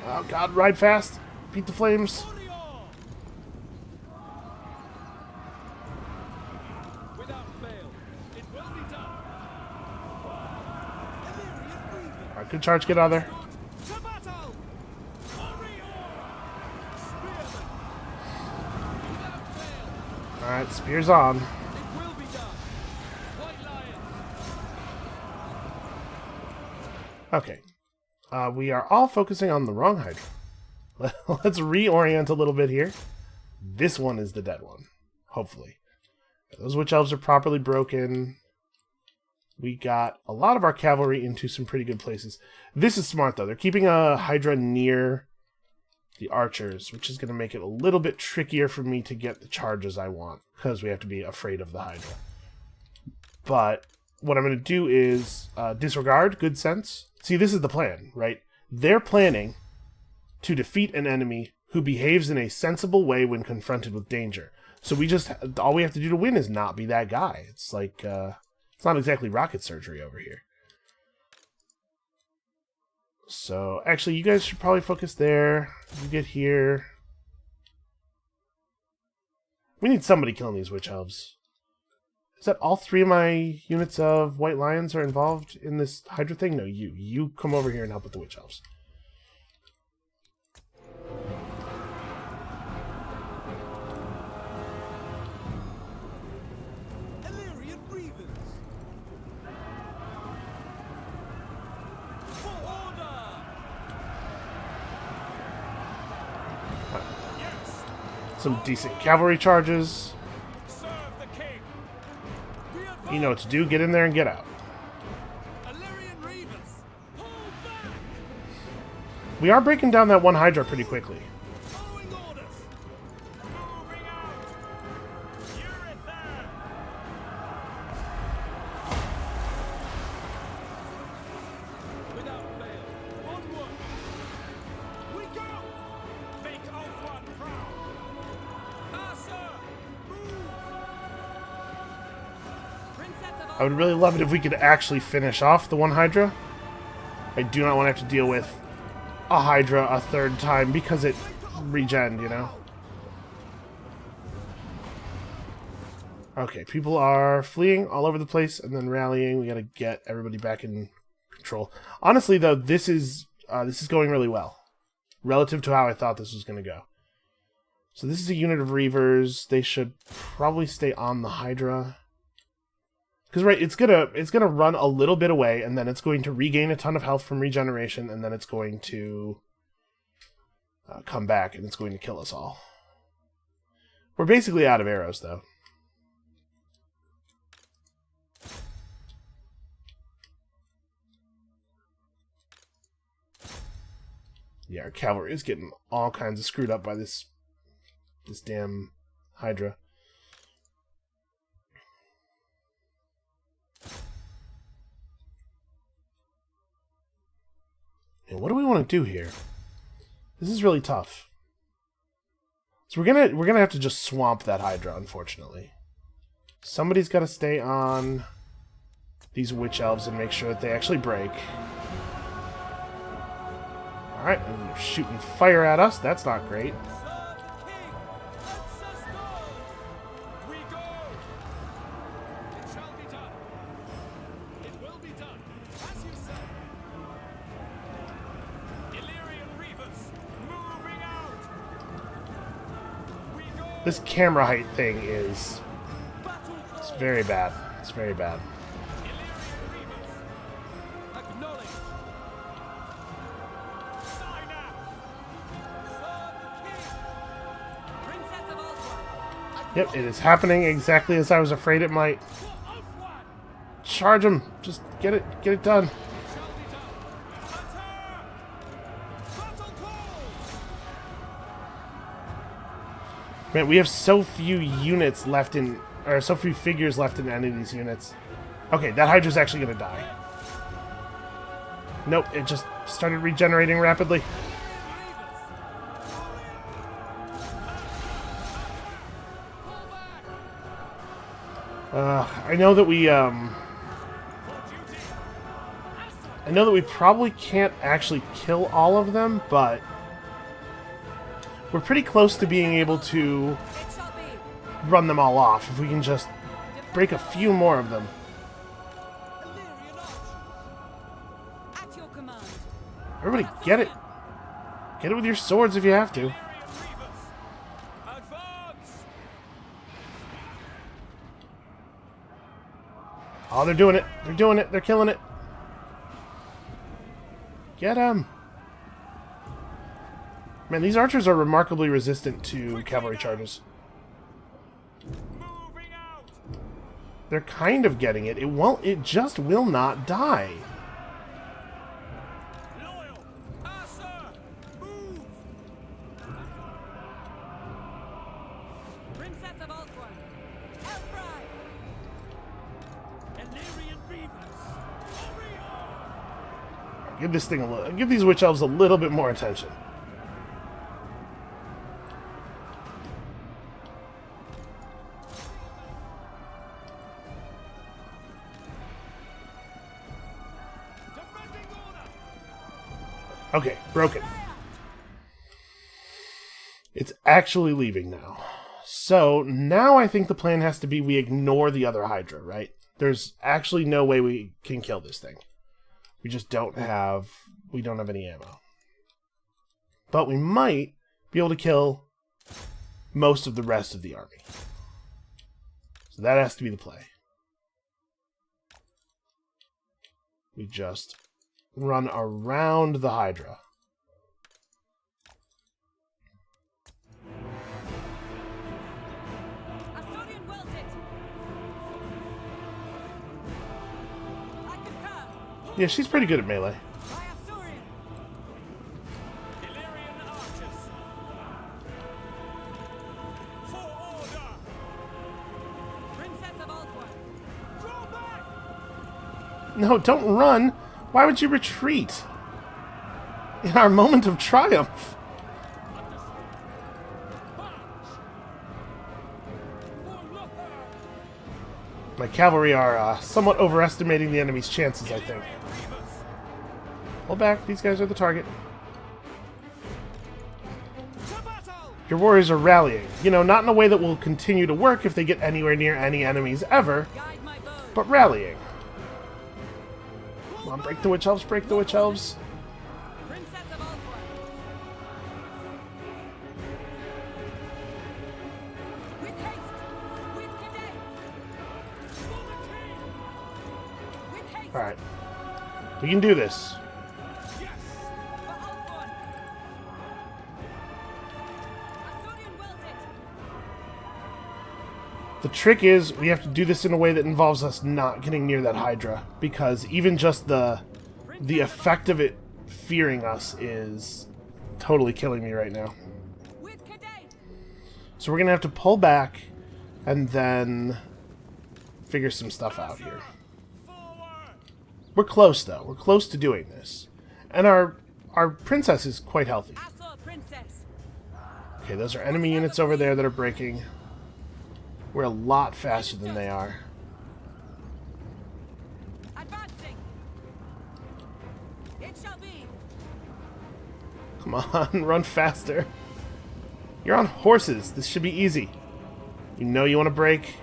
Oh god, ride fast. Beat the flames. Good charge, get out of there. Alright, spears on. Okay. We are all focusing on the wrong Hydra. Let's reorient a little bit here. This one is the dead one. Hopefully. Those witch elves are properly broken. We got a lot of our cavalry into some pretty good places. This is smart, though. They're keeping a Hydra near the archers, which is going to make it a little bit trickier for me to get the charges I want, because we have to be afraid of the Hydra. But what I'm going to do is disregard good sense. See, this is the plan, right? They're planning to defeat an enemy who behaves in a sensible way when confronted with danger. So all we have to do to win is not be that guy. It's like... it's not exactly rocket surgery over here. So, actually, you guys should probably focus there. You get here. We need somebody killing these witch elves. Is that all 3 of my units of white lions are involved in this Hydra thing? No, you. You come over here and help with the witch elves. Some decent cavalry charges. You know what to do. Get in there and get out. We are breaking down that one Hydra pretty quickly. I would really love it if we could actually finish off the one Hydra. I do not want to have to deal with a Hydra a third time because it regened, you know? Okay, people are fleeing all over the place and then rallying. We gotta get everybody back in control. Honestly, though, this is going really well relative to how I thought this was gonna go. So this is a unit of Reavers. They should probably stay on the Hydra. Because, right, it's gonna run a little bit away, and then it's going to regain a ton of health from regeneration, and then it's going to come back, and it's going to kill us all. We're basically out of arrows, though. Yeah, our cavalry is getting all kinds of screwed up by this damn Hydra. And what do we want to do here? This is really tough. So we're gonna have to just swamp that Hydra, unfortunately. Somebody's got to stay on these witch elves and make sure that they actually break. All right, and they're shooting fire at us. That's not great. This camera height thing is... it's very bad. It's very bad. Yep, it is happening exactly as I was afraid it might. Charge him! Just get it done. Man, we have so few units left in, or so few figures left in any of these units. Okay, that Hydra's actually gonna die. Nope, it just started regenerating rapidly. I know that we probably can't actually kill all of them, but we're pretty close to being able to run them all off if we can just break a few more of them. Everybody, get it! Get it with your swords if you have to. Oh, they're doing it! They're doing it! They're killing it! Get them! Man, these archers are remarkably resistant to cavalry charges. They're kind of getting it. It just will not die. Give this thing give these witch elves a little bit more attention. Okay, broken. It's actually leaving now. So, now I think the plan has to be we ignore the other Hydra, right? There's actually no way we can kill this thing. We just don't have any ammo. But we might be able to kill most of the rest of the army. So that has to be the play. We just run around the Hydra. Yeah, she's pretty good at melee. No, don't run! Why would you retreat? In our moment of triumph! My cavalry are somewhat overestimating the enemy's chances, I think. Hold back, these guys are the target. Your warriors are rallying. You know, not in a way that will continue to work if they get anywhere near any enemies ever, Guide my bow. but rallying. Come on, break the witch elves, break the witch elves. Princess of Althorn. With haste. With cadet. With haste. Alright. We can do this. For Althorn. Asturian wills it. The trick is, we have to do this in a way that involves us not getting near that Hydra, because even just the effect of it fearing us is totally killing me right now. With cadet. So we're gonna have to pull back and then figure some stuff out here. We're close though. We're close to doing this. And our princess is quite healthy. Assault princess. Okay, those are enemy units over there that are breaking. We're a lot faster than they are. Advancing. It shall be. Come on, run faster. You're on horses. This should be easy. You know you want to break.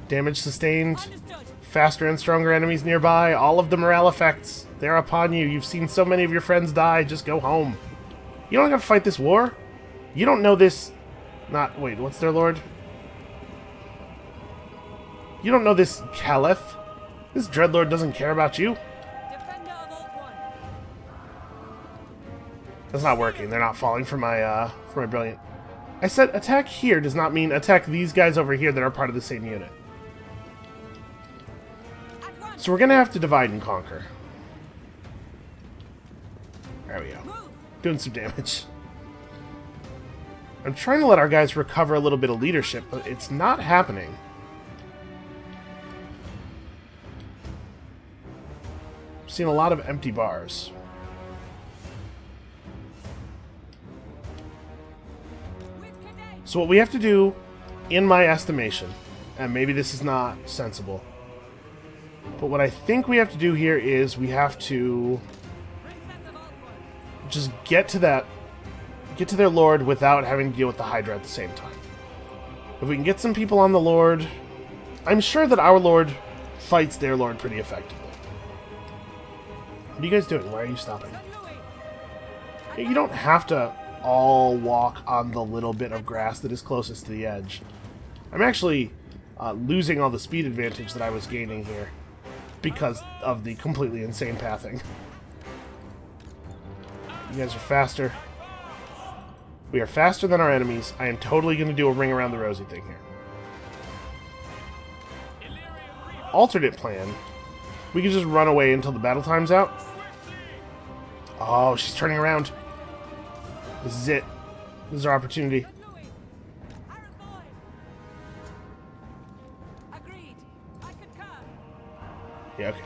Damage sustained. Understood. Faster and stronger enemies nearby. All of the morale effects. They're upon you. You've seen so many of your friends die. Just go home. You don't have to fight this war. You don't know this... Wait, what's their lord? You don't know this Caliph. This Dreadlord doesn't care about you. Defender of Althorn. That's not working. They're not falling for my brilliant. I said attack here does not mean attack these guys over here that are part of the same unit. At once. So we're gonna have to divide and conquer. There we go. Move. Doing some damage. I'm trying to let our guys recover a little bit of leadership, but it's not happening. I'm seeing a lot of empty bars. With cadet. So what we have to do, in my estimation, and maybe this is not sensible, but what I think we have to do here is we have to Princess of Althorn. just get to their lord without having to deal with the Hydra at the same time. If we can get some people on the lord, I'm sure that our lord fights their lord pretty effectively. What are you guys doing? Why are you stopping? St. Louis. You don't have to all walk on the little bit of grass that is closest to the edge. I'm actually losing all the speed advantage that I was gaining here because of the completely insane pathing. You guys are faster. We are faster than our enemies. I am totally going to do a ring around the rosy thing here. Alternate plan. We can just run away until the battle time's out. Oh, she's turning around. This is it. This is our opportunity. St. Louis. Aaron Boyd. Agreed. I concur. Yeah, okay.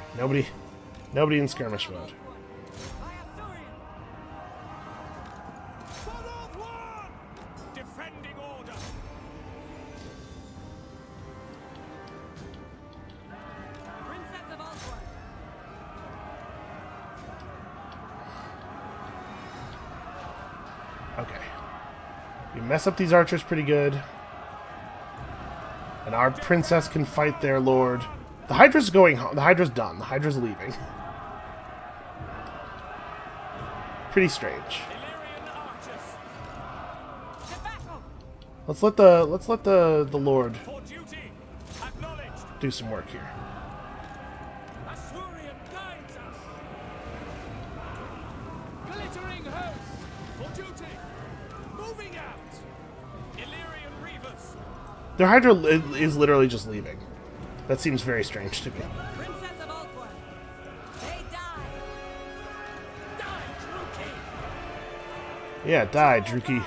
Nobody in skirmish mode. By Asturian. For Althorn! Defending order. Princess of Althorn. Okay. We mess up these archers pretty good. And our princess can fight their lord. The Hydra's going home. The Hydra's done. The Hydra's leaving. Pretty strange. Illyrian archers. To battle. Let's let the Lord For duty. Acknowledged. do some work here. Asturian guides us. Glittering host. For duty. Moving out. Illyrian reavers. Their Hydra is literally just leaving. That seems very strange to me. Princess of Althorn. They die. Die, Druki. Yeah, die, Druki.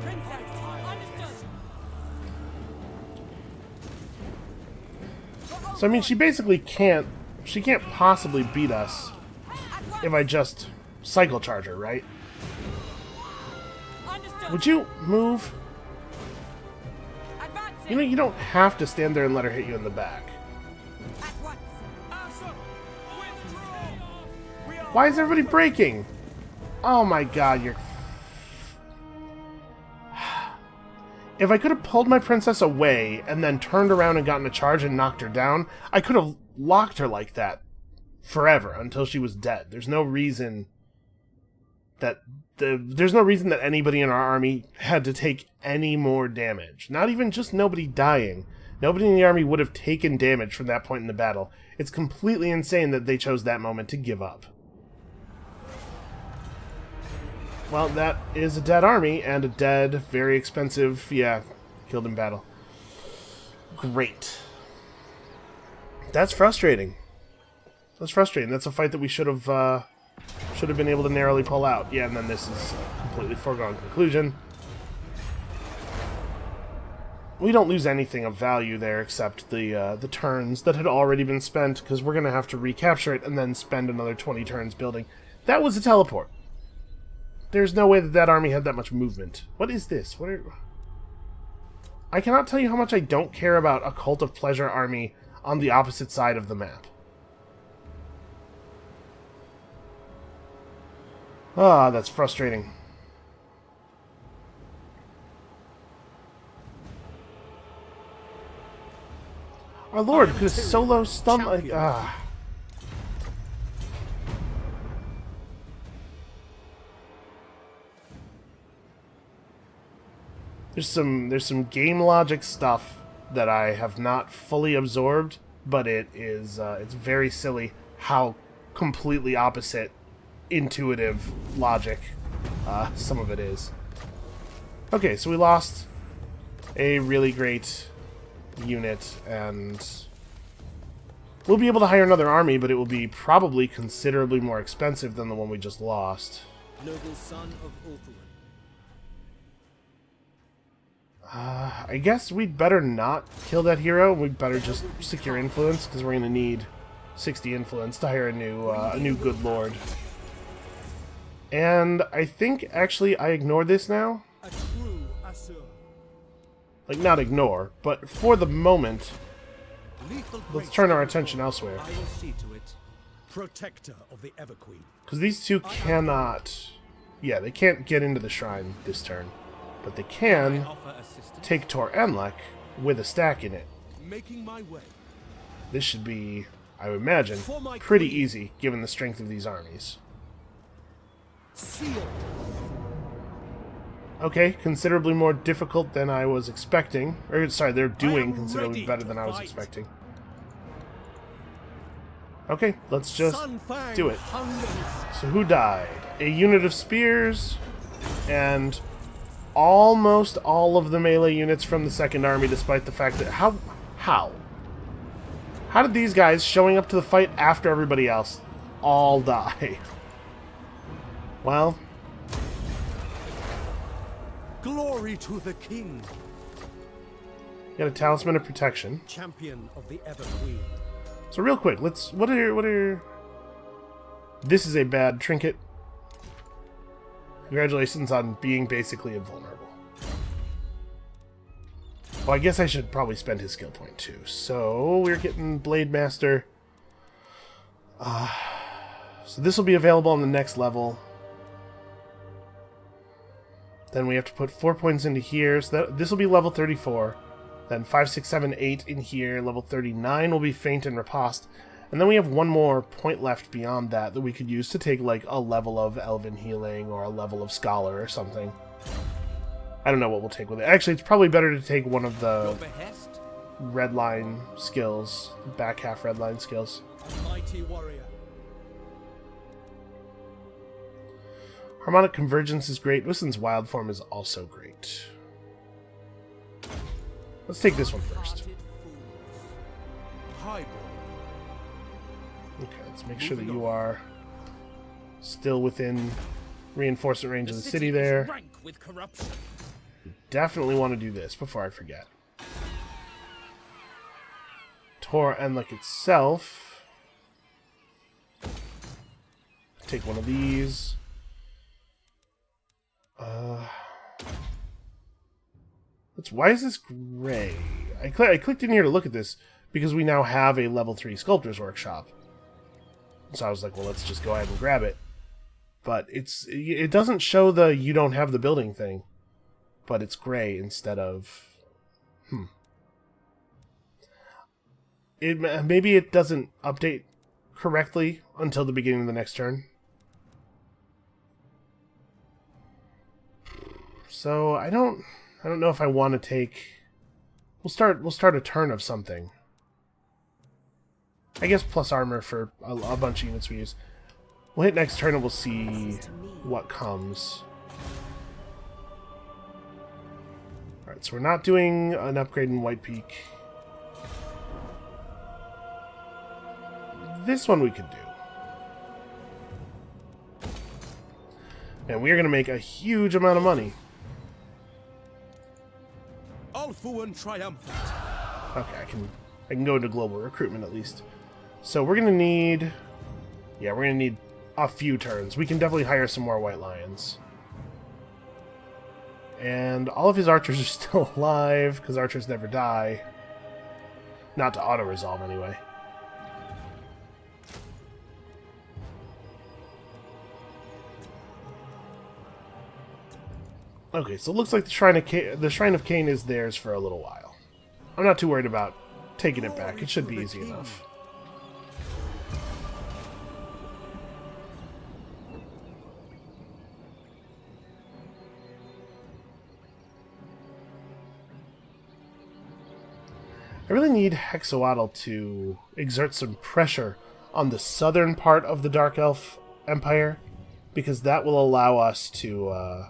Princess. Understood. So I mean, she basically can't. She can't possibly beat us At once. if I just cycle charge her, right? Understood. Would you move? Advancing. You know, you don't have to stand there and let her hit you in the back. At once. Asa. Withdraw. We are Why is everybody breaking? Oh my god, you're... If I could have pulled my princess away and then turned around and gotten a charge and knocked her down, I could have locked her like that forever until she was dead. There's no reason that anybody in our army had to take any more damage. Not even just nobody dying. Nobody in the army would have taken damage from that point in the battle. It's completely insane that they chose that moment to give up. Well, that is a dead army, and a dead, very expensive, yeah, killed in battle. Great. That's frustrating. That's frustrating. That's a fight that we should have been able to narrowly pull out. Yeah, and then this is a completely foregone conclusion. We don't lose anything of value there except the turns that had already been spent, because we're going to have to recapture it and then spend another 20 turns building. That was a teleport. There's no way that that army had that much movement. What is this? I cannot tell you how much I don't care about a Cult of Pleasure army on the opposite side of the map. Ah, that's frustrating. Our lord could solo stun like There's some game logic stuff that I have not fully absorbed, but it's very silly how completely opposite intuitive logic some of it is. Okay, so we lost a really great unit, and we'll be able to hire another army, but it will be probably considerably more expensive than the one we just lost. Noble son of Ulthuan. I guess we'd better not kill that hero. We'd better just secure influence, because we're going to need 60 influence to hire a new good lord. And I think, actually, I ignore this now. A true Asur. Like, not ignore, but for the moment, Lethal let's grace turn our of the attention fall. elsewhere. I will see to it. Protector of the Everqueen. Because these two cannot... Yeah, they can't get into the shrine this turn. But they can Offer assistance. take Tor Enlek with a stack in it. Making my way. This should be, I would imagine, pretty easy, given the strength of these armies. Sealed. Okay, considerably more difficult than I was expecting. Or, sorry, they're doing am considerably ready better to than I was fight. expecting. Okay, let's just Sunfang do it. hungers. So who died? A unit of spears, and almost all of the melee units from the second army, despite the fact that... How did these guys, showing up to the fight after everybody else, all die? Well... Glory to the king. Got a Talisman of Protection. Champion of the Everqueen. So real quick, let's... What are... This is a bad trinket. Congratulations on being basically invulnerable. Well, I guess I should probably spend his skill point too. So we're getting Blade Master. So this will be available on the next level. Then we have to put 4 points into here. So this will be level 34. Then 5, 6, 7, 8 in here. Level 39 will be Feint and Riposte. And then we have one more point left beyond that we could use to take, like, a level of Elven Healing or a level of Scholar or something. I don't know what we'll take with it. Actually, it's probably better to take one of the Behest. red line skills, back half red line skills. A mighty warrior. Harmonic Convergence is great. Wissen's Wild Form is also great. Let's take this one first. Hearted fools. Highborn. Okay, let's make sure that you are still within reinforcement range of the city there. Is rank with corruption. Definitely want to do this before I forget. Tor Enlek itself. Take one of these. Why is this gray? I clicked in here to look at this because we now have a level 3 Sculptor's Workshop. So I was like, well, let's just go ahead and grab it. But it doesn't show the you don't have the building thing. but it's gray instead of... Maybe it doesn't update correctly until the beginning of the next turn. So I don't know if I want to take... We'll start a turn of something. I guess plus armor for a bunch of units we use. We'll hit next turn and we'll see what comes. Alright, so we're not doing an upgrade in White Peak. This one we could do. And we are going to make a huge amount of money. Alpha and triumphant. Okay, I can go into global recruitment at least. So we're going to need... Yeah, we're going to need a few turns. We can definitely hire some more White Lions. And all of his archers are still alive, because archers never die. Not to auto-resolve, anyway. Okay, so it looks like the Shrine of Cain is theirs for a little while. I'm not too worried about taking it back. It should be easy enough. I really need Hexawaddle to exert some pressure on the southern part of the Dark Elf Empire, because that will allow us to...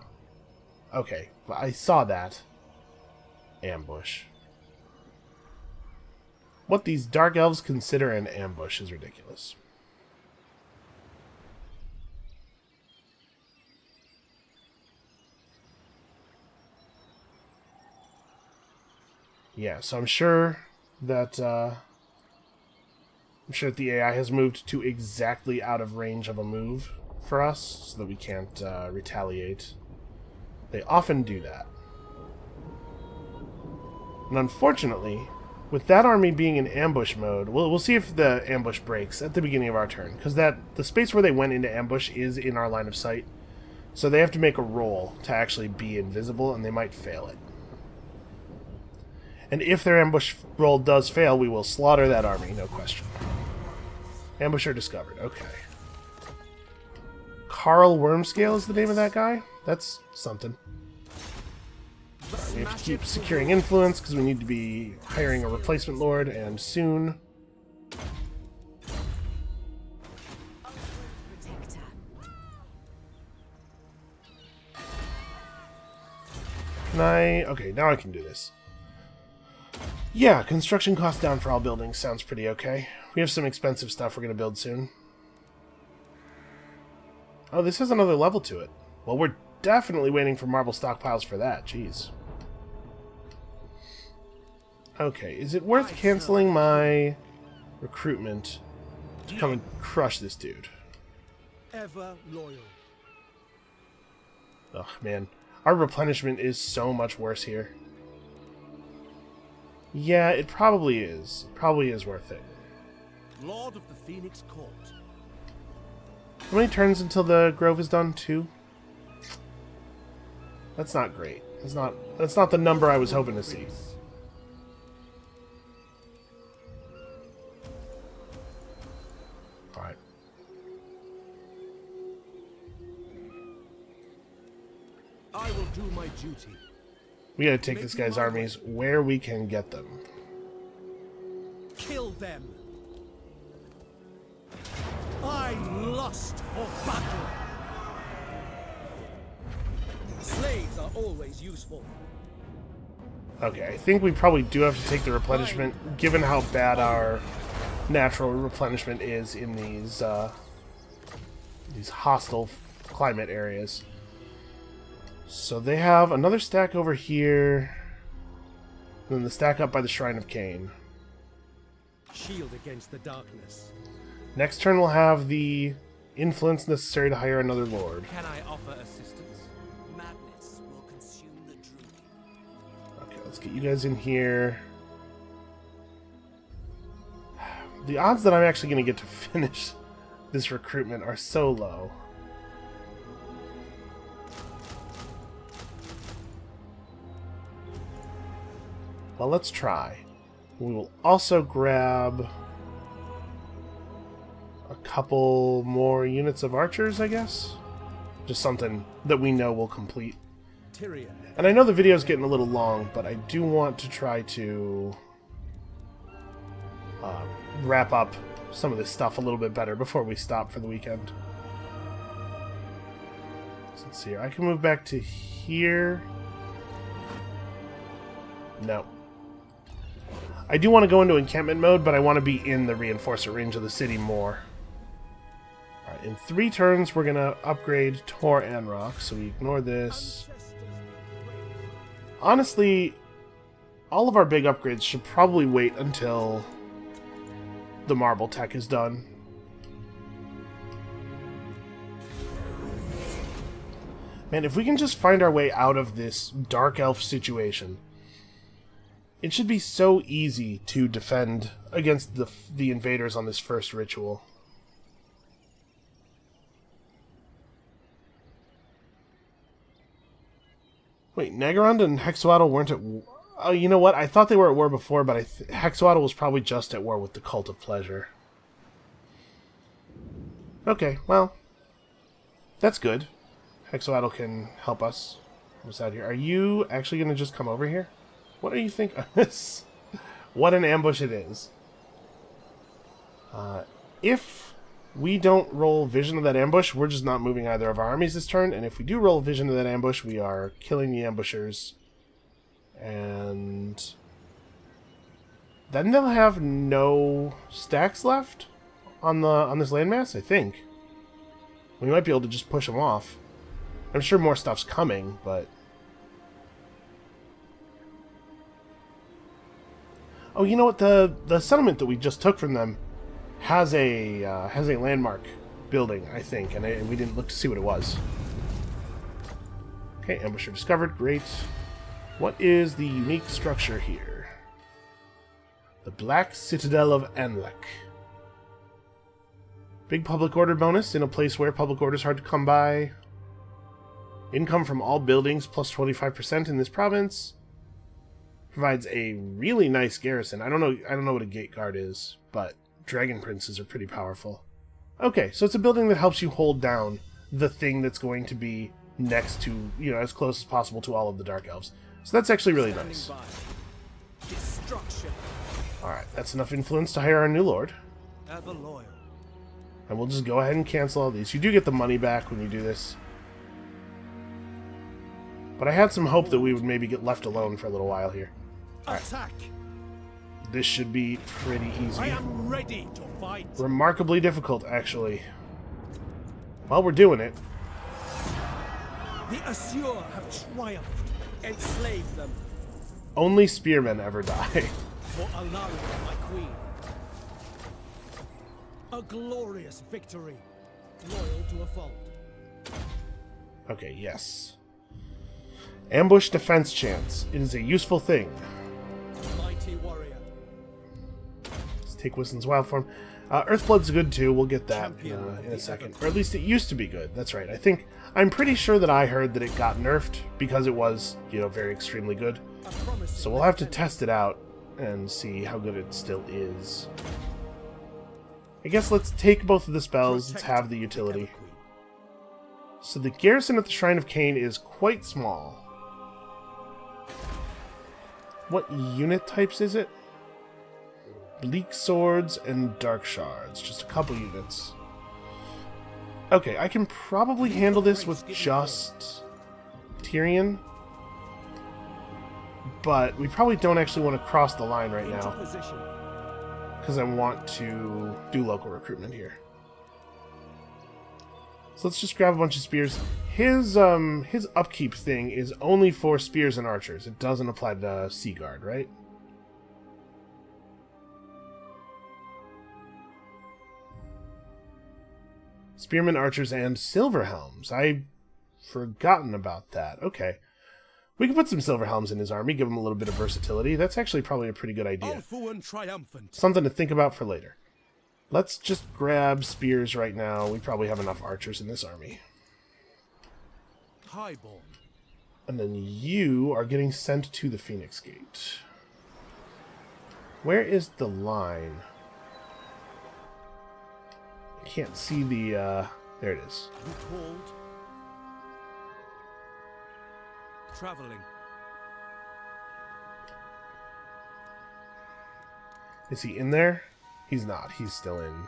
Okay, I saw that. Ambush. What these Dark Elves consider an ambush is ridiculous. Yeah, so I'm sure that the AI has moved to exactly out of range of a move for us, so that we can't retaliate. They often do that. And unfortunately, with that army being in ambush mode, we'll see if the ambush breaks at the beginning of our turn, because the space where they went into ambush is in our line of sight. So they have to make a roll to actually be invisible, and they might fail it. And if their ambush roll does fail, we will slaughter that army, no question. Ambusher discovered, okay. Carl Wormscale is the name of that guy? That's something. We have to keep securing influence because we need to be hiring a replacement lord, and soon. Can I... Okay, now I can do this. Yeah, construction cost down for all buildings sounds pretty okay. We have some expensive stuff we're going to build soon. Oh, this has another level to it. Well, we're definitely waiting for marble stockpiles for that. Jeez. Okay, is it worth canceling my recruitment to come and crush this dude? Ever loyal. Oh, man. Our replenishment is so much worse here. Yeah, it probably is. It probably is worth it. Lord of the Phoenix Court. How many turns until the grove is done? 2? That's not great. That's not the number I was hoping to see. Alright. I will do my duty. We gotta take this guy's armies where we can get them. Kill them. I lust for battle. Slaves are always useful. Okay, I think we probably do have to take the replenishment, given how bad our natural replenishment is in these hostile climate areas. So they have another stack over here, and then the stack up by the Shrine of Cain. Shield against the darkness. Next turn we'll have the influence necessary to hire another lord. Can I offer assistance? Madness will consume the druid. Okay, let's get you guys in here. The odds that I'm actually going to get to finish this recruitment are so low. Well, let's try. We will also grab a couple more units of archers, I guess. Just something that we know will complete. Tyrion. And I know the video's getting a little long, but I do want to try to wrap up some of this stuff a little bit better before we stop for the weekend. So let's see here. I can move back to here. No. I do want to go into encampment mode, but I want to be in the reinforcer range of the city more. Alright, in 3 turns, we're going to upgrade Tor and Rock, so we ignore this. Honestly, all of our big upgrades should probably wait until the marble tech is done. Man, if we can just find our way out of this dark elf situation, it should be so easy to defend against the invaders on this first ritual. Wait, Nagarond and Hexoatl weren't at war? Oh, you know what? I thought they were at war before, but Hexoatl was probably just at war with the Cult of Pleasure. Okay, well, that's good. Hexoatl can help us. What's out here? Are you actually going to just come over here? What do you think of this? What an ambush it is. If we don't roll vision of that ambush, we're just not moving either of our armies this turn, and if we do roll vision of that ambush, we are killing the ambushers. And then they'll have no stacks left on this landmass, I think. We might be able to just push them off. I'm sure more stuff's coming, but... Oh, you know what? The settlement that we just took from them has a landmark building, I think, and we didn't look to see what it was. Okay, ambusher discovered. Great. What is the unique structure here? The Black Citadel of Anlek. Big public order bonus in a place where public order is hard to come by. Income from all buildings plus 25% in this province. Provides a really nice garrison. I don't know what a gate guard is, but dragon princes are pretty powerful. Okay, so it's a building that helps you hold down the thing that's going to be next to, you know, as close as possible to all of the dark elves. So that's actually really nice. Alright, that's enough influence to hire our new lord. Ever loyal. And we'll just go ahead and cancel all these. You do get the money back when you do this. But I had some hope that we would maybe get left alone for a little while here. Alright. Attack. This should be pretty easy. I am ready to fight. Remarkably difficult, actually. Well, we're doing it. The Assur have triumphed. Enslave them. Only spearmen ever die. For Alaria, my queen. A glorious victory. Loyal to a fault. Okay, yes. Ambush defense chance. It is a useful thing. Mighty warrior. Let's take Wiston's wild form. Earthblood's good too. We'll get that in a second. Or at least it used to be good. That's right. I'm pretty sure that I heard that it got nerfed because it was, you know, very extremely good. So we'll have to test it out and see how good it still is. I guess let's take both of the spells. Let's have the utility. So the garrison at the Shrine of Cain is quite small. What unit types is it? Bleak Swords and Dark Shards. Just a couple units. Okay, I can probably handle this with just Tyrion. But we probably don't actually want to cross the line right now. Because I want to do local recruitment here. So let's just grab a bunch of spears. His upkeep thing is only for spears and archers. It doesn't apply to Sea Guard, right? Spearmen, archers, and silver helms. I've forgotten about that. Okay. We can put some silver helms in his army, give him a little bit of versatility. That's actually probably a pretty good idea. Something to think about for later. Let's just grab spears right now. We probably have enough archers in this army. Highborn. And then you are getting sent to the Phoenix Gate. Where is the line? I can't see the, there it is. You called? Traveling. Is he in there? He's not. He's still in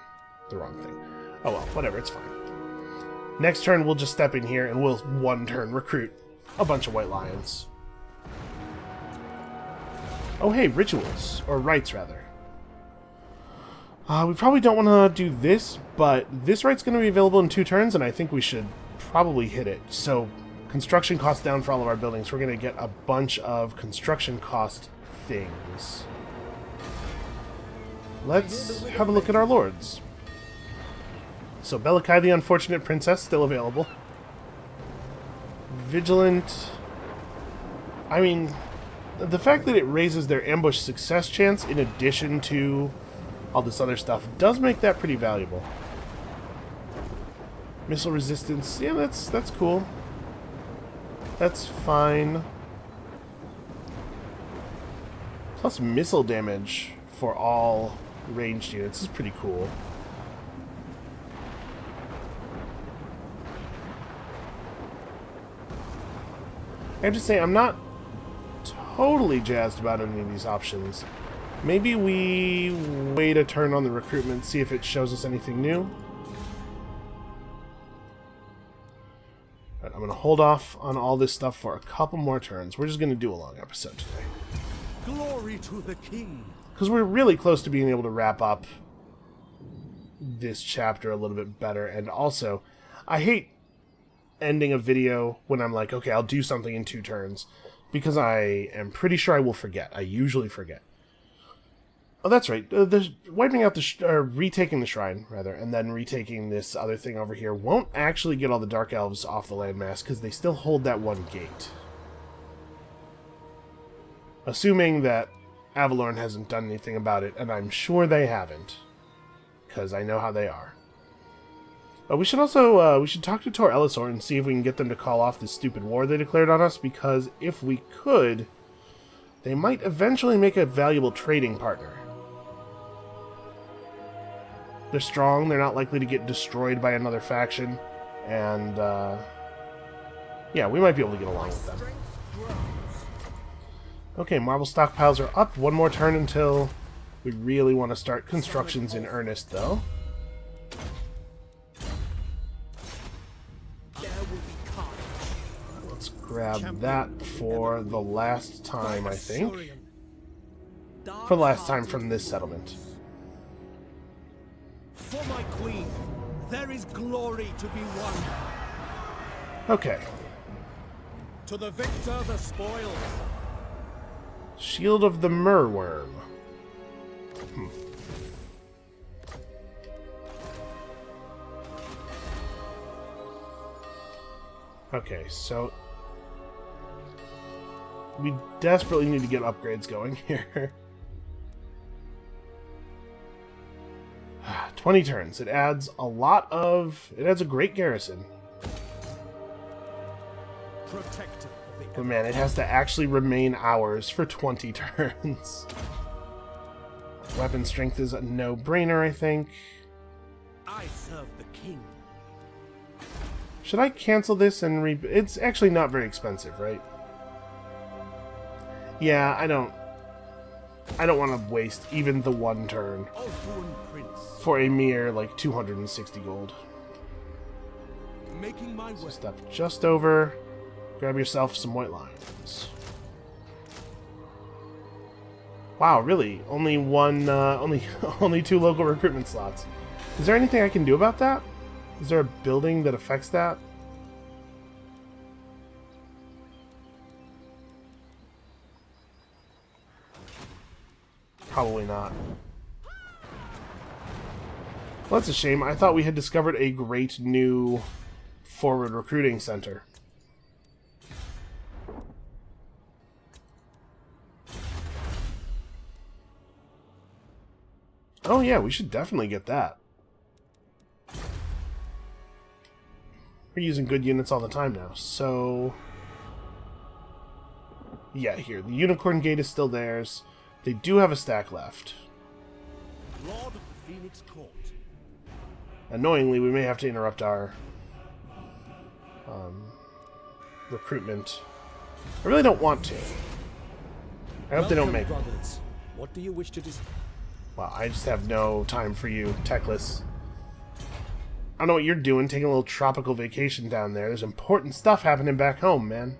the wrong thing. Oh well, whatever, it's fine. Next turn, we'll just step in here and we'll one turn recruit a bunch of white lions. Oh hey, rituals. Or rites, rather. We probably don't want to do this, but this rite's going to be available in 2 turns, and I think we should probably hit it. So, construction costs down for all of our buildings. We're going to get a bunch of construction cost things. Let's have a look at our lords. So, Bellakai the Unfortunate Princess, still available. Vigilant. I mean, the fact that it raises their ambush success chance in addition to all this other stuff does make that pretty valuable. Missile resistance, yeah, that's cool. That's fine. Plus missile damage for all ranged units is pretty cool. I have to say, I'm not totally jazzed about any of these options. Maybe we wait a turn on the recruitment, see if it shows us anything new. Right, I'm going to hold off on all this stuff for a couple more turns. We're just going to do a long episode today. Glory to the king. Because we're really close to being able to wrap up this chapter a little bit better. And also, I hate ending a video when I'm like, okay, I'll do something in 2 turns. Because I am pretty sure I will forget. I usually forget. Oh, that's right. Wiping out retaking the shrine, rather, and then retaking this other thing over here won't actually get all the Dark Elves off the landmass, because they still hold that one gate. Assuming that Avalorn hasn't done anything about it, and I'm sure they haven't, because I know how they are. We should also, we should talk to Tor Elisor and see if we can get them to call off this stupid war they declared on us, because if we could, they might eventually make a valuable trading partner. They're strong, they're not likely to get destroyed by another faction, and, yeah, we might be able to get along with them. Okay, marble stockpiles are up. One more turn until we really want to start constructions in earnest, though. Let's grab that for the last time, I think. For the last time from this settlement. For my queen, there is glory to be won. Okay. To the victor, the spoils. Shield of the Merworm. Okay, so we desperately need to get upgrades going here. 20 turns. It adds a lot of... It adds a great garrison. Protector of the But man, it has to actually remain ours for 20 turns. Weapon strength is a no-brainer, I think. I serve the king. Should I cancel this and It's actually not very expensive, right? Yeah, I don't want to waste even the 1 turn for a mere, like, 260 gold. Making my way. So step just over. Grab yourself some white lions. Wow, really? Only one, only 2 local recruitment slots. Is there anything I can do about that? Is there a building that affects that? Probably not. Well, that's a shame. I thought we had discovered a great new forward recruiting center. Oh yeah, we should definitely get that. We're using good units all the time now, so... Yeah, here. The Unicorn Gate is still theirs. They do have a stack left. Lord of the Phoenix Court. Annoyingly, we may have to interrupt our recruitment. I really don't want to. I hope they don't make... brothers. What do you wish to discuss? Wow, I just have no time for you, Techless. I don't know what you're doing, taking a little tropical vacation down there. There's important stuff happening back home, man.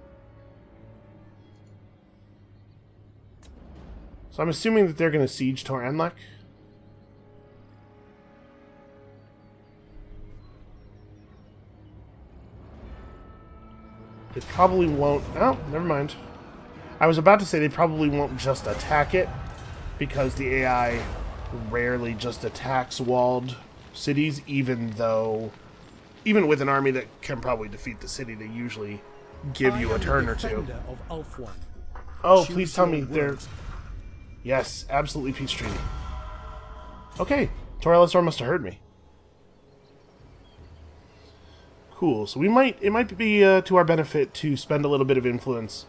So I'm assuming that they're going to siege Tor Enlek. They probably won't... Oh, never mind. I was about to say they probably won't just attack it, because the AI rarely just attacks walled cities, even with an army that can probably defeat the city, they usually give you a turn or two. Oh, please tell me they're... Yes, absolutely peace treaty. Okay, Torellisor must have heard me. Cool, so it might be to our benefit to spend a little bit of influence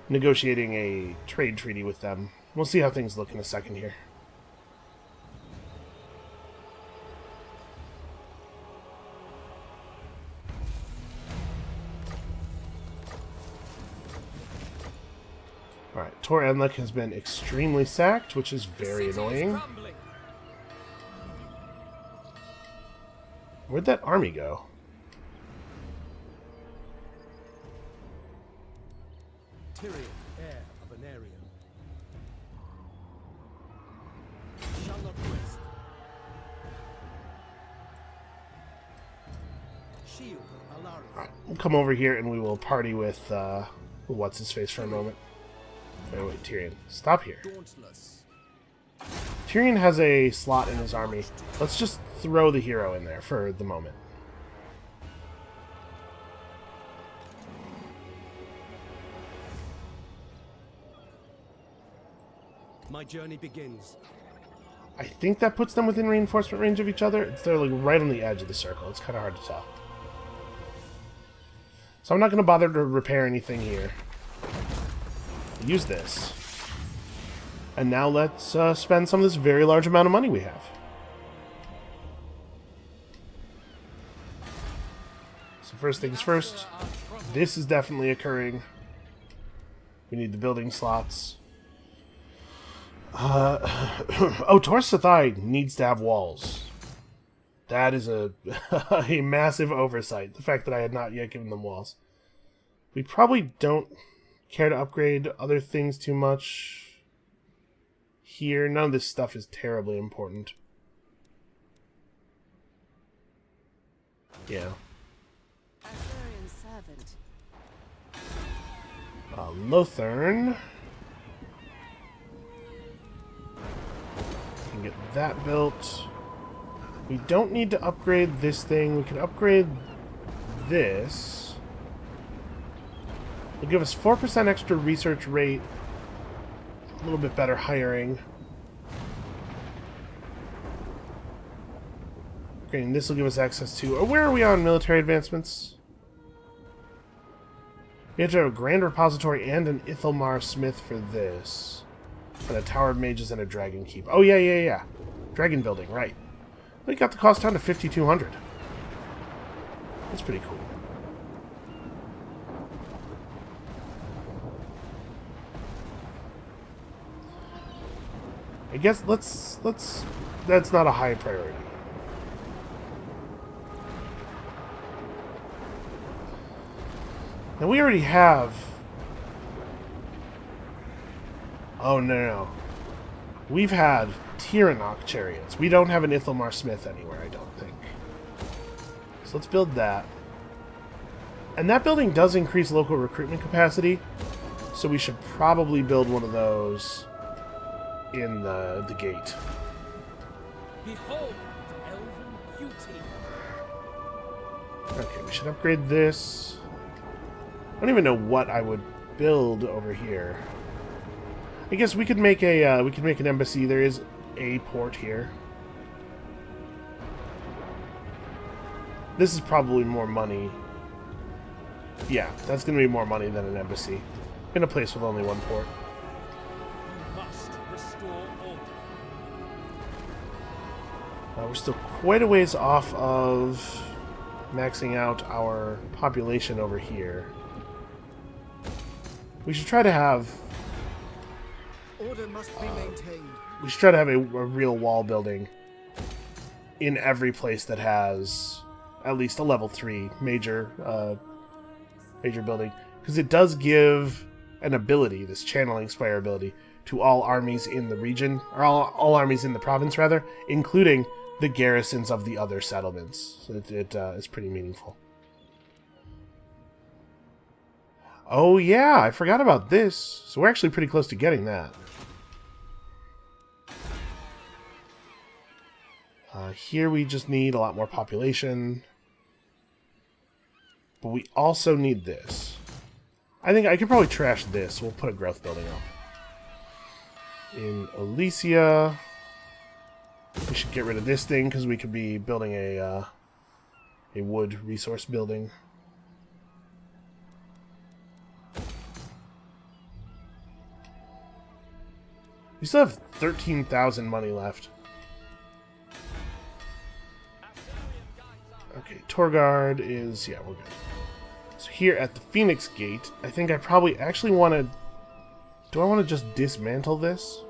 negotiating a trade treaty with them. We'll see how things look in a second here. Alright, Tor Enlek has been extremely sacked, which is very annoying. Where'd that army go? Tyrion, heir of an Aryan. Shall not rest. Shield of Alaric. Alright, we'll come over here and we will party with, what's-his-face for a moment. Wait, Tyrion. Stop here. Dauntless. Tyrion has a slot in his army. Let's just throw the hero in there for the moment. My journey begins. I think that puts them within reinforcement range of each other. They're like right on the edge of the circle. It's kind of hard to tell. So I'm not going to bother to repair anything here. Use this. And now let's spend some of this very large amount of money we have. So first things first, this is definitely occurring. We need the building slots. Oh, Tor Sathai needs to have walls. That is a massive oversight, the fact that I had not yet given them walls. We probably don't care to upgrade other things too much here. None of this stuff is terribly important. Yeah. Lothern. We can get that built. We don't need to upgrade this thing. We can upgrade this. It'll give us 4% extra research rate. A little bit better hiring. Upgrading this will give us access to... where are we on military advancements? We have to have a Grand Repository and an Ithelmar Smith for this. And a Tower of Mages and a Dragon Keep. Oh, yeah. Dragon building, right. We got the cost down to 5,200. That's pretty cool. I guess let's that's not a high priority. Now we already have... Oh, no. We've had Tyrannoch chariots. We don't have an Ithelmar Smith anywhere, I don't think. So let's build that. And that building does increase local recruitment capacity, so we should probably build one of those in the gate. Behold, elven beauty. Okay, we should upgrade this. I don't even know what I would build over here. I guess we could make a an embassy. There is a port here. This is probably more money. Yeah, that's going to be more money than an embassy in a place with only one port. You must restore We're still quite a ways off of maxing out our population over here. We should try to have... Order must be maintained. We should try to have a real wall building in every place that has at least a level 3 major building. Because it does give an ability, this channeling spire ability, to all armies in the region, or all armies in the province, rather, including the garrisons of the other settlements. So it's pretty meaningful. Oh yeah, I forgot about this. So we're actually pretty close to getting that. Here we just need a lot more population. But we also need this. I think I could probably trash this. We'll put a growth building up. In Elysia, we should get rid of this thing because we could be building a wood resource building. We still have 13,000 money left. Okay, Torgard is... yeah, we're good. So here at the Phoenix Gate, I think I probably actually want to... do I want to just dismantle this?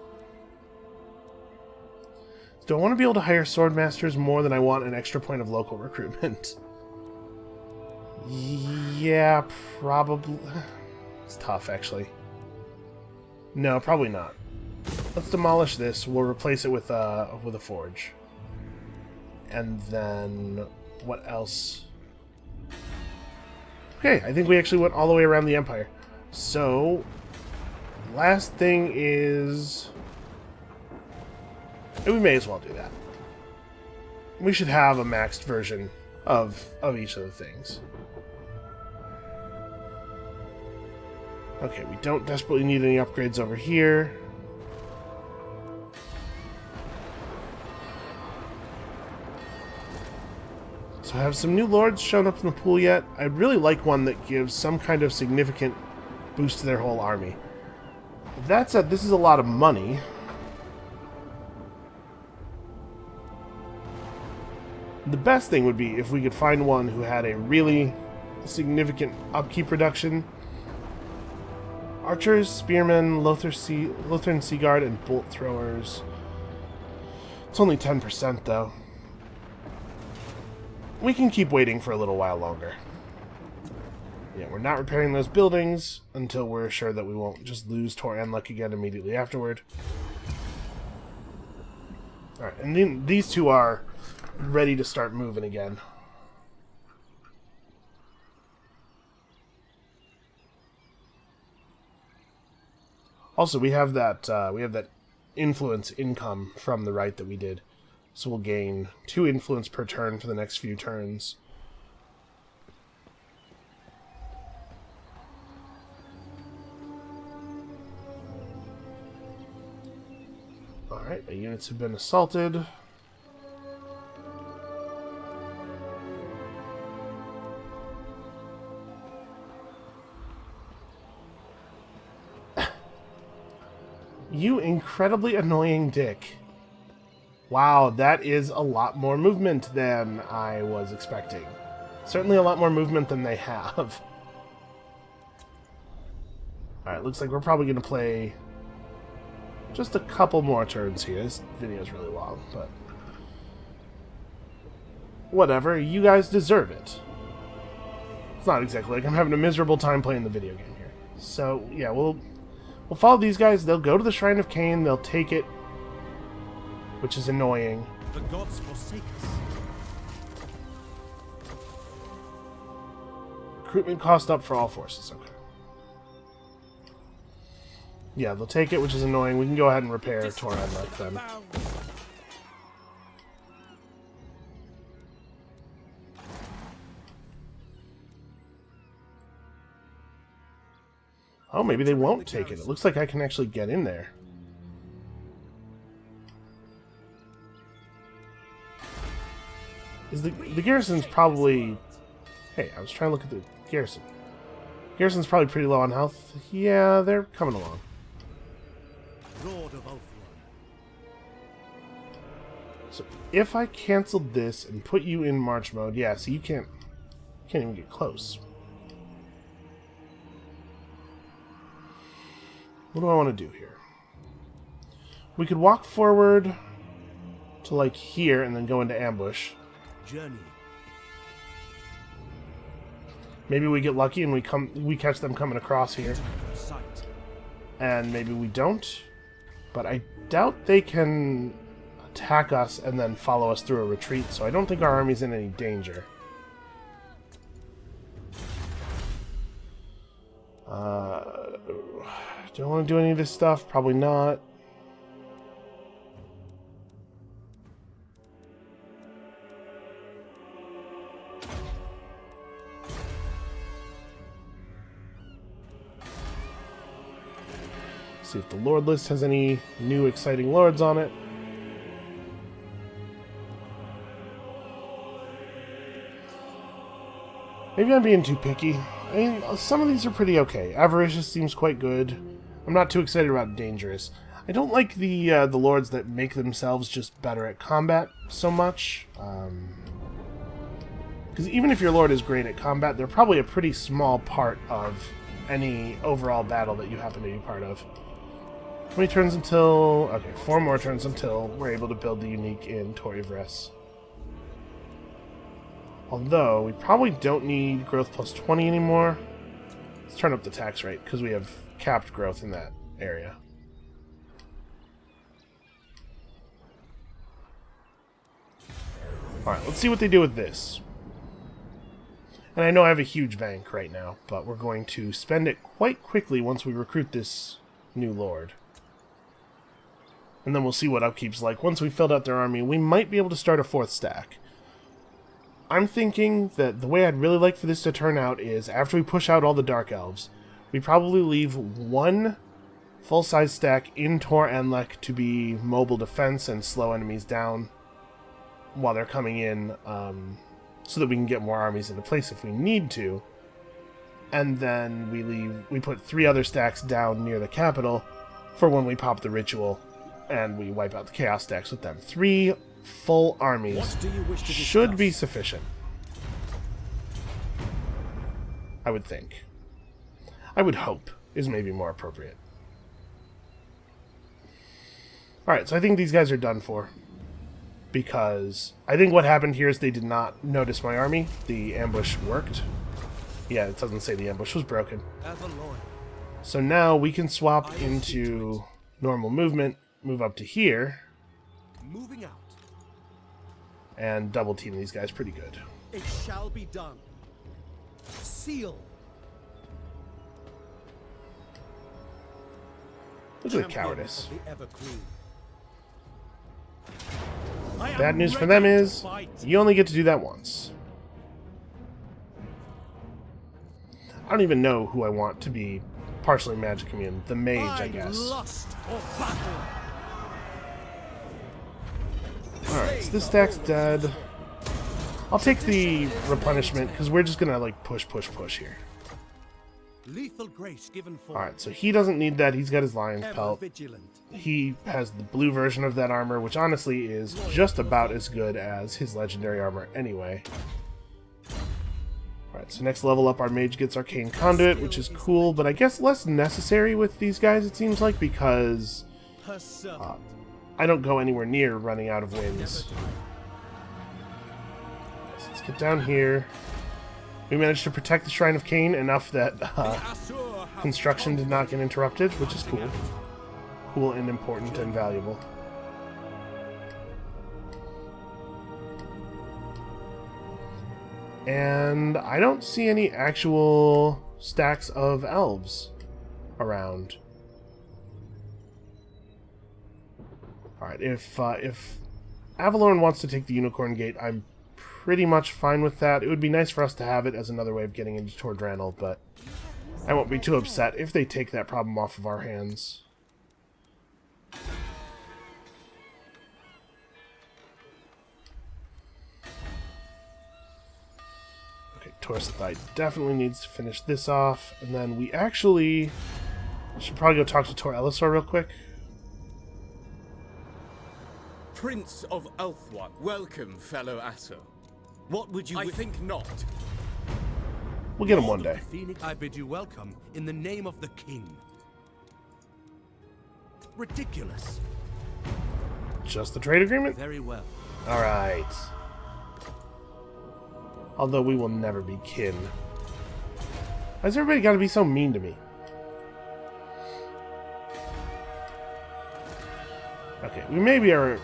Do I want to be able to hire swordmasters more than I want an extra point of local recruitment? Yeah, probably. It's tough, actually. No, probably not. Let's demolish this. We'll replace it with a forge. And then... what else? Okay, I think we actually went all the way around the Empire. So, last thing is... and we may as well do that. We should have a maxed version of each of the things. Okay, we don't desperately need any upgrades over here. So I have some new lords shown up in the pool yet. I'd really like one that gives some kind of significant boost to their whole army. That said, this is a lot of money. The best thing would be if we could find one who had a really significant upkeep reduction. Archers, spearmen, Lothern Sea Guard, and bolt throwers. It's only 10% though. We can keep waiting for a little while longer. Yeah, we're not repairing those buildings until we're sure that we won't just lose Tor Anlek again immediately afterward. Alright, and then these two are ready to start moving again. Also, we have that influence income from the right that we did. So we'll gain 2 influence per turn for the next few turns. Alright, the units have been assaulted. You incredibly annoying dick. Wow, that is a lot more movement than I was expecting. Certainly a lot more movement than they have. Alright, looks like we're probably going to play just a couple more turns here. This video is really long, but... whatever, you guys deserve it. It's not exactly like I'm having a miserable time playing the video game here. So, yeah, we'll follow these guys. They'll go to the Shrine of Cain, they'll take it, which is annoying. The gods forsake us. Recruitment cost up for all forces. Okay. Yeah, they'll take it, which is annoying. We can go ahead and repair Tor Anlek then. Oh, maybe they won't take it. It looks like I can actually get in there. Is the garrison's probably... hey, I was trying to look at the garrison. Garrison's probably pretty low on health. Yeah, they're coming along. Lord of Ulthuan. So if I canceled this and put you in march mode, yeah, so you can't even get close. What do I want to do here? We could walk forward to like here and then go into ambush. Journey. Maybe we get lucky and we catch them coming across here. Sight. And maybe we don't. But I doubt they can attack us and then follow us through a retreat, so I don't think our army's in any danger. Do I want to do any of this stuff? Probably not. See if the Lord list has any new exciting lords on it. Maybe I'm being too picky. I mean, some of these are pretty okay. Avaricious seems quite good. I'm not too excited about Dangerous. I don't like the lords that make themselves just better at combat so much. Because even if your lord is great at combat, they're probably a pretty small part of any overall battle that you happen to be part of. How many turns until... Okay, 4 more turns until we're able to build the unique in Torivres. Although, we probably don't need growth plus 20 anymore. Let's turn up the tax rate, because we have capped growth in that area. Alright, let's see what they do with this. And I know I have a huge bank right now, but we're going to spend it quite quickly once we recruit this new lord. And then we'll see what upkeep's like. Once we've filled out their army, we might be able to start a 4th stack. I'm thinking that the way I'd really like for this to turn out is, after we push out all the Dark Elves, we probably leave 1 full-size stack in Tor Enlek to be mobile defense and slow enemies down while they're coming in, so that we can get more armies into place if we need to. And then we put 3 other stacks down near the capital for when we pop the ritual, and we wipe out the chaos stacks with them. 3 full armies should be sufficient. I would think. I would hope is maybe more appropriate. Alright, so I think these guys are done for. Because I think what happened here is they did not notice my army. The ambush worked. Yeah, it doesn't say the ambush was broken. So now we can swap into normal movement, move up to here, Moving out. and double team these guys pretty good. It shall be done. Seal. Look at the cowardice. Of the Everqueen. Bad news for them is, you only get to do that once. I don't even know who I want to be partially magic immune. The mage, I guess. Alright, so this stack's dead. I'll take the replenishment, because we're just gonna, like, push here. Lethal grace given for. Alright, so he doesn't need that. He's got his lion's pelt. He has the blue version of that armor, which honestly is just about as good as his legendary armor anyway. Alright, so next level up, our mage gets Arcane Conduit, which is cool, but I guess less necessary with these guys, it seems like, because I don't go anywhere near running out of winds. So let's get down here. We managed to protect the Shrine of Cain enough that construction did not get interrupted, which is cool. Cool and important and valuable. And I don't see any actual stacks of elves around. Alright, if Avalorn wants to take the Unicorn Gate, I'm pretty much fine with that. It would be nice for us to have it as another way of getting into Tor Dranel, but I won't be too upset if they take that problem off of our hands. Okay, Torsithai definitely needs to finish this off, and then we actually should probably go talk to Tor Elisor real quick. Prince of Elfwan, welcome, fellow Asser. What would you... I think not. We'll get him one day. Phoenix, I bid you welcome in the name of the king. Ridiculous. Just the trade agreement? Very well. Alright. Although we will never be kin. Why has everybody got to be so mean to me? Okay, we maybe are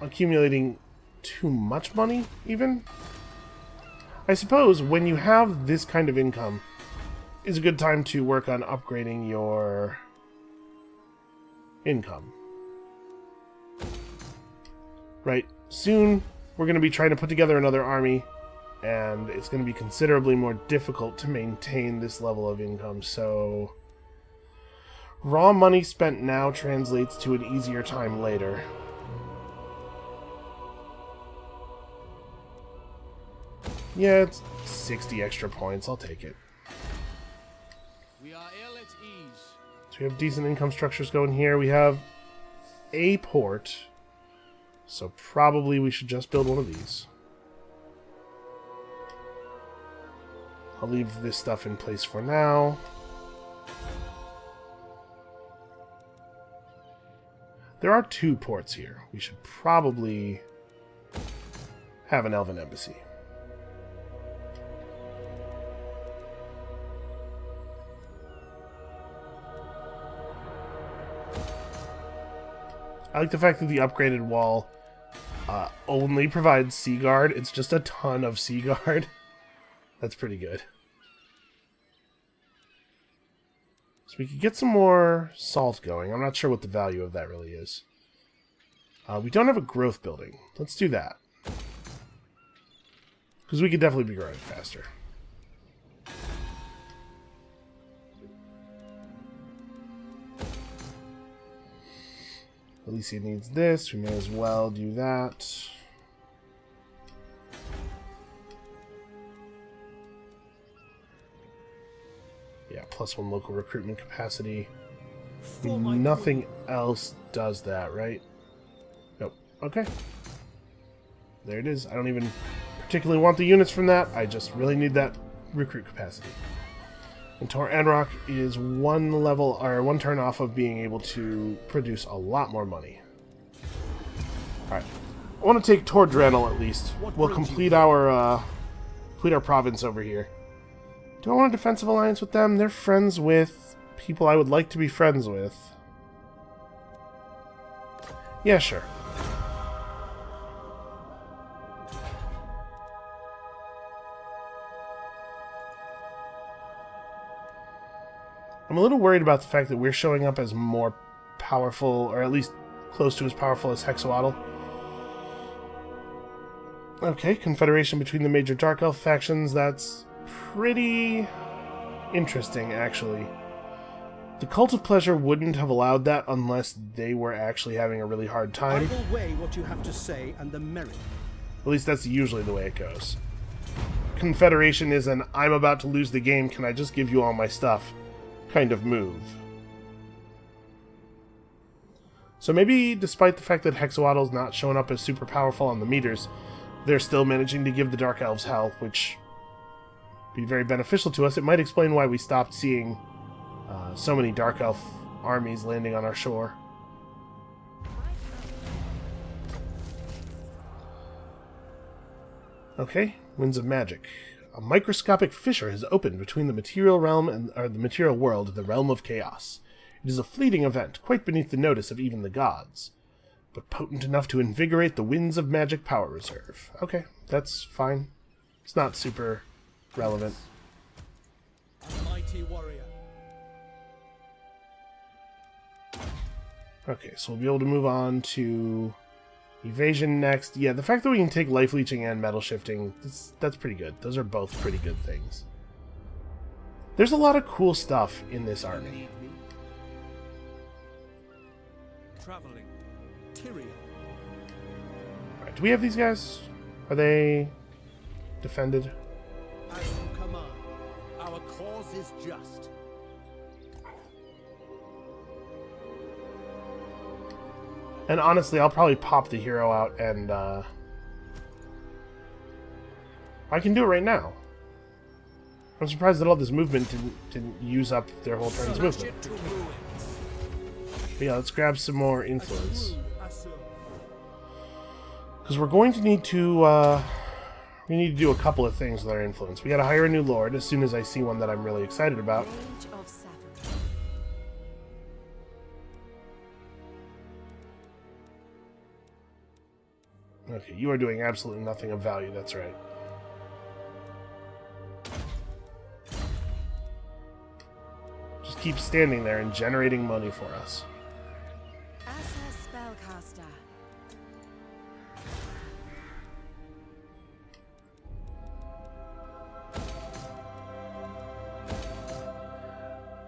accumulating too much money, even? I suppose when you have this kind of income, is a good time to work on upgrading your income. Right, soon we're going to be trying to put together another army, and it's going to be considerably more difficult to maintain this level of income, so raw money spent now translates to an easier time later. Yeah, it's 60 extra points. I'll take it. We are ill at ease. So we have decent income structures going here. We have a port, so probably we should just build one of these. I'll leave this stuff in place for now. There are 2 ports here. We should probably have an elven embassy. I like the fact that the upgraded wall only provides sea guard. It's just a ton of sea guard. That's pretty good. So we could get some more salt going. I'm not sure what the value of that really is. We don't have a growth building. Let's do that. Because we could definitely be growing faster. Alicia needs this. We may as well do that. Yeah, +1 local recruitment capacity. Nothing else does that, right? Nope. Okay. There it is. I don't even particularly want the units from that. I just really need that recruit capacity. And Tor Anrock is 1 level or 1 turn off of being able to produce a lot more money. Alright. I want to take Tor Drenel at least. We'll complete our province over here. Do I want a defensive alliance with them? They're friends with people I would like to be friends with. Yeah, sure. I'm a little worried about the fact that we're showing up as more powerful, or at least close to as powerful as Hexawaddle. Okay, confederation between the major Dark Elf factions. That's pretty interesting, actually. The Cult of Pleasure wouldn't have allowed that unless they were actually having a really hard time. I will weigh what you have to say and the merit. At least that's usually the way it goes. Confederation is an I'm about to lose the game, can I just give you all my stuff kind of move. So maybe despite the fact that Hexawaddle's not showing up as super powerful on the meters, they're still managing to give the Dark Elves hell, which would be very beneficial to us. It might explain why we stopped seeing so many Dark Elf armies landing on our shore. Okay, Winds of Magic. A microscopic fissure has opened between the material realm and the material world and the realm of chaos. It is a fleeting event, quite beneath the notice of even the gods, but potent enough to invigorate the Winds of Magic power reserve. Okay, that's fine. It's not super relevant. Mighty warrior. Okay, so we'll be able to move on to evasion next. Yeah, the fact that we can take life leeching and metal shifting, that's pretty good. Those are both pretty good things. There's a lot of cool stuff in this army. Traveling. Tyrion. Alright, do we have these guys? Are they defended? As you command. Our cause is just. And honestly, I'll probably pop the hero out and, I can do it right now. I'm surprised that all this movement didn't use up their whole turn's movement. But yeah, let's grab some more influence. Because we're going to need to, we need to do a couple of things with our influence. We gotta hire a new lord as soon as I see one that I'm really excited about. Okay, you are doing absolutely nothing of value, that's right. Just keep standing there and generating money for us. Spellcaster.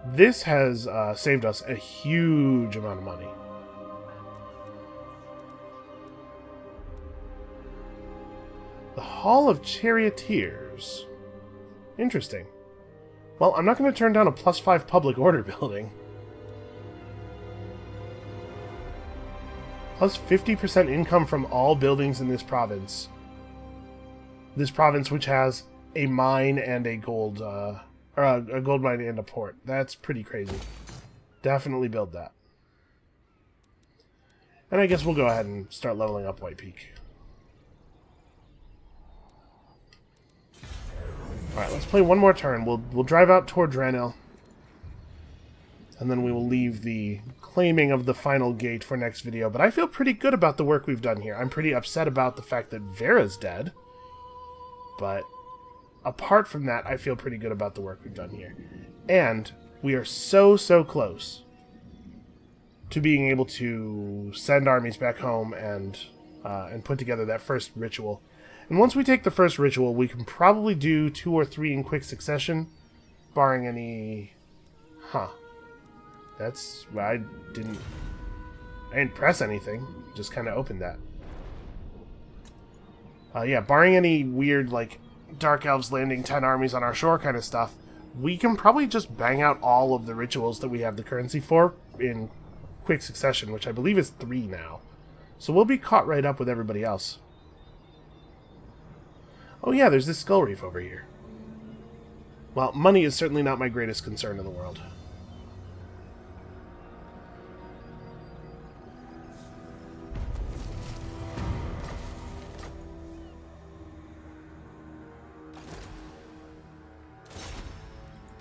This has saved us a huge amount of money. The Hall of Charioteers. Interesting. Well, I'm not going to turn down a +5 public order building. Plus 50% income from all buildings in this province. This province which has a mine and a gold, or a gold mine and a port. That's pretty crazy. Definitely build that. And I guess we'll go ahead and start leveling up White Peak. Alright, let's play one more turn. We'll drive out toward Dranil. And then we will leave the claiming of the final gate for next video. But I feel pretty good about the work we've done here. I'm pretty upset about the fact that Vera's dead. But apart from that, I feel pretty good about the work we've done here. And we are so close to being able to send armies back home and put together that first ritual. And once we take the first ritual, we can probably do 2 or 3 in quick succession, barring any... Huh. That's... I didn't press anything. Just kind of opened that. Yeah, barring any weird, like, Dark Elves landing 10 armies on our shore kind of stuff, we can probably just bang out all of the rituals that we have the currency for in quick succession, which I believe is 3 now. So we'll be caught right up with everybody else. Oh yeah, there's this skull reef over here. Well, money is certainly not my greatest concern in the world.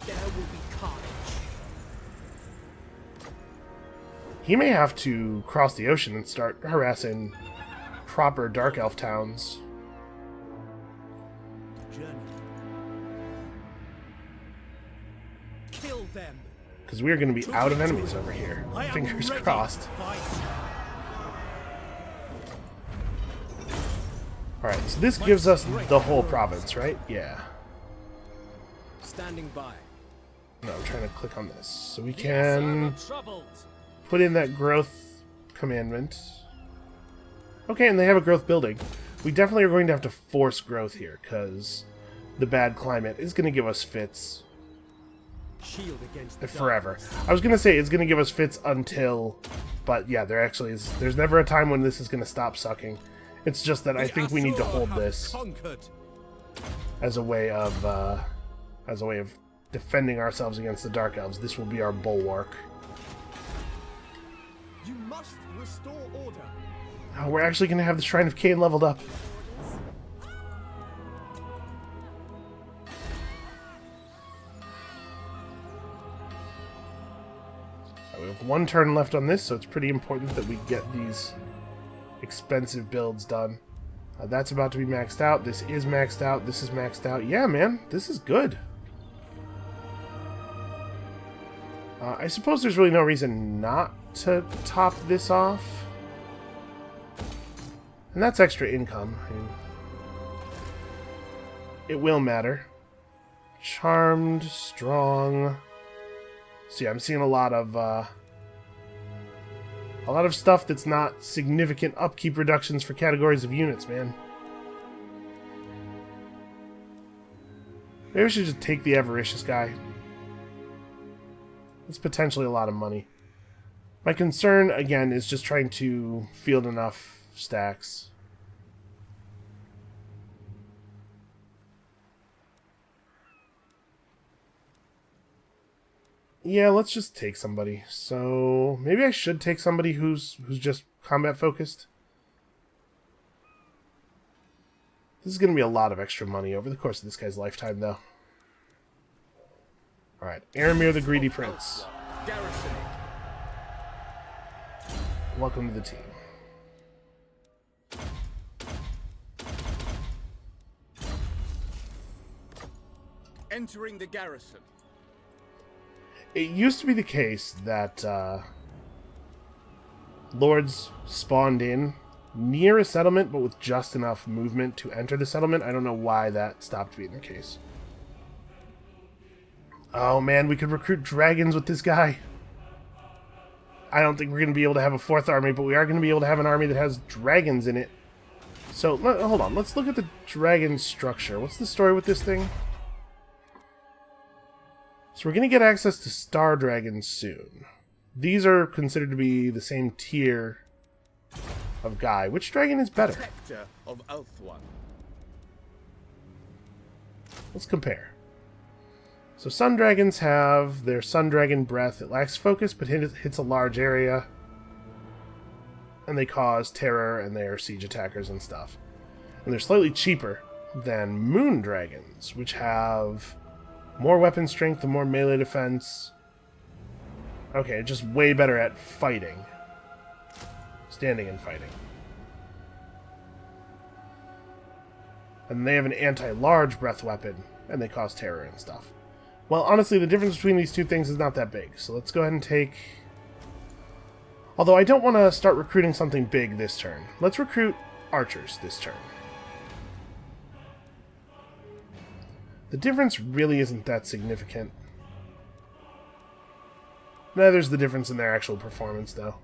There will be carnage. He may have to cross the ocean and start harassing proper Dark Elf towns. Kill them. Because we're going to be out of enemies over here. Fingers crossed. Alright, so this gives us the whole province, right? Yeah. Standing by. No, I'm trying to click on this. So we can put in that growth commandment. Okay, and they have a growth building. We definitely are going to have to force growth here, because the bad climate is going to give us fits. Shield against the Forever. I was going to say it's going to give us fits until... But yeah, there actually is... There's never a time when this is going to stop sucking. It's just that I think we need to hold this as a way of defending ourselves against the Dark Elves. This will be our bulwark. You must restore order. Oh, we're actually going to have the Shrine of Cain leveled up. We have 1 turn left on this, so it's pretty important that we get these expensive builds done. That's about to be maxed out. This is maxed out. This is maxed out. Yeah, man, this is good. I suppose there's really no reason not to top this off. And that's extra income. I mean, it will matter. Charmed, strong. So yeah, I'm seeing a lot of stuff that's not significant upkeep reductions for categories of units, man. Maybe we should just take the Avaricious guy. It's potentially a lot of money. My concern, again, is just trying to field enough stacks. Yeah, let's just take somebody. So maybe I should take somebody who's just combat focused. This is going to be a lot of extra money over the course of this guy's lifetime, though. Alright, Aramir the Greedy Prince. Garrison. Welcome to the team. Entering the garrison. It used to be the case that lords spawned in near a settlement, but with just enough movement to enter the settlement. I don't know why that stopped being the case. Oh man, we could recruit dragons with this guy. I don't think we're going to be able to have a fourth army, but we are going to be able to have an army that has dragons in it. So, hold on. Let's look at the dragon structure. What's the story with this thing? So we're going to get access to star dragons soon. These are considered to be the same tier of guy. Which dragon is better? Protector of Ulthuan. Let's compare. So sun dragons have their sun dragon breath. It lacks focus, but hits a large area. And they cause terror, and they are siege attackers and stuff. And they're slightly cheaper than moon dragons, which have more weapon strength and more melee defense. Okay, just way better at fighting. Standing and fighting. And they have an anti-large breath weapon, and they cause terror and stuff. Well, honestly, the difference between these two things is not that big, so let's go ahead and take... Although I don't want to start recruiting something big this turn. Let's recruit archers this turn. The difference really isn't that significant. There's the difference in their actual performance, though.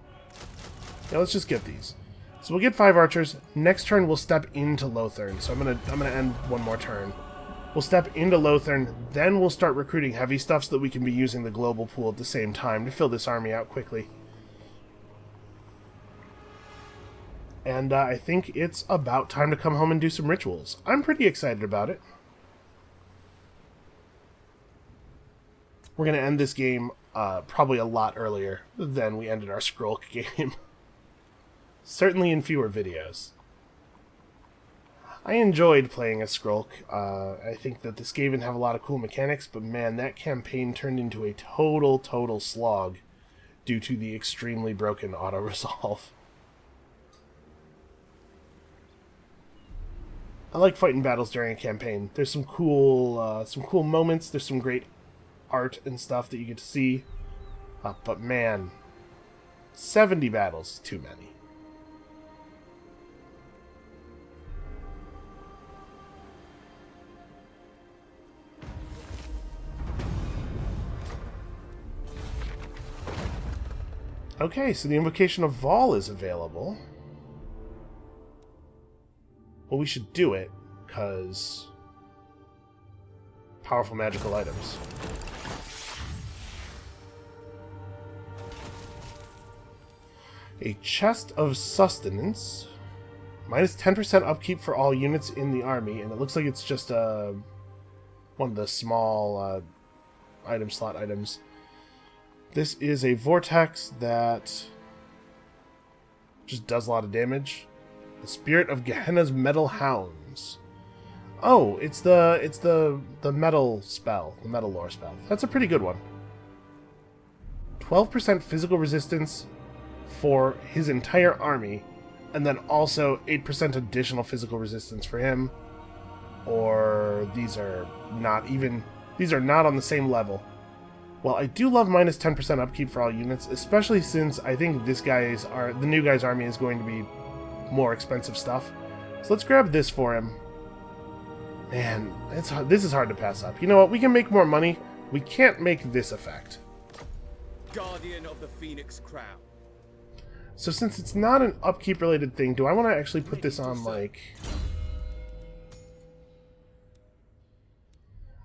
Yeah, let's just get these. So we'll get 5 archers. Next turn we'll step into Lothern. So I'm gonna end one more turn. We'll step into Lothern, then we'll start recruiting heavy stuff so that we can be using the global pool at the same time to fill this army out quickly. And I think it's about time to come home and do some rituals. I'm pretty excited about it. We're going to end this game probably a lot earlier than we ended our Skrulk game. Certainly in fewer videos. I enjoyed playing as Skrulk. I think that this game didn't have a lot of cool mechanics, but man, that campaign turned into a total slog due to the extremely broken auto-resolve. I like fighting battles during a campaign. There's some cool moments. There's some great art and stuff that you get to see. But man, 70 battles is too many. Okay, so the Invocation of Vol is available. Well, we should do it, because powerful magical items. A Chest of Sustenance. Minus 10% upkeep for all units in the army, and it looks like it's just one of the small item slot items. This is a Vortex that just does a lot of damage. The Spirit of Gehenna's Metal Hounds. Oh, it's the metal spell, the metal lore spell. That's a pretty good one. 12% physical resistance for his entire army, and then also 8% additional physical resistance for him. Or these are not on the same level. Well, I do love minus 10% upkeep for all units, especially since I think the new guy's army is going to be more expensive stuff. So let's grab this for him. Man, this is hard to pass up. You know what? We can make more money. We can't make this effect. Guardian of the Phoenix Crown. So since it's not an upkeep related thing, do I want to actually put this on like...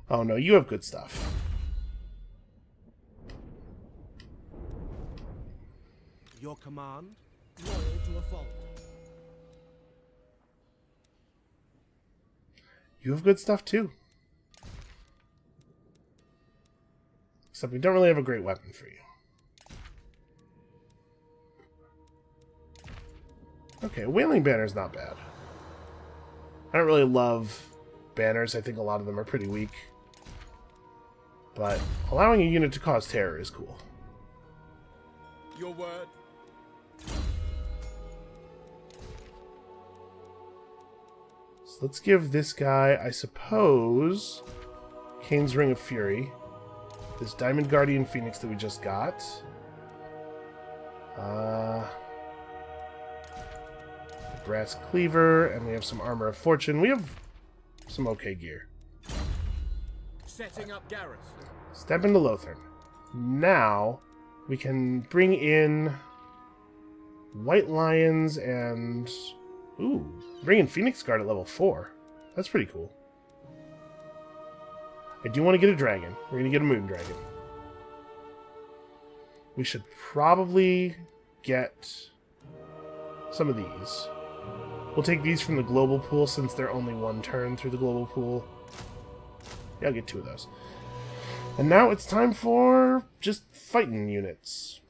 Oh no, you have good stuff. Your command, loyal to a fault. You have good stuff too. Except we don't really have a great weapon for you. Okay, whaling banner's not bad. I don't really love banners. I think a lot of them are pretty weak. But allowing a unit to cause terror is cool. Your word. So let's give this guy, I suppose, Kane's Ring of Fury. This Diamond Guardian Phoenix that we just got. Brass Cleaver, and we have some Armor of Fortune. We have some okay gear. Setting up garrison. Step into Lothern. Now, we can bring in White Lions and... Ooh, bring in Phoenix Guard at level 4. That's pretty cool. I do want to get a dragon. We're going to get a moon dragon. We should probably get some of these. We'll take these from the global pool since they're only one turn through the global pool. Yeah, I'll get 2 of those. And now it's time for just fighting units.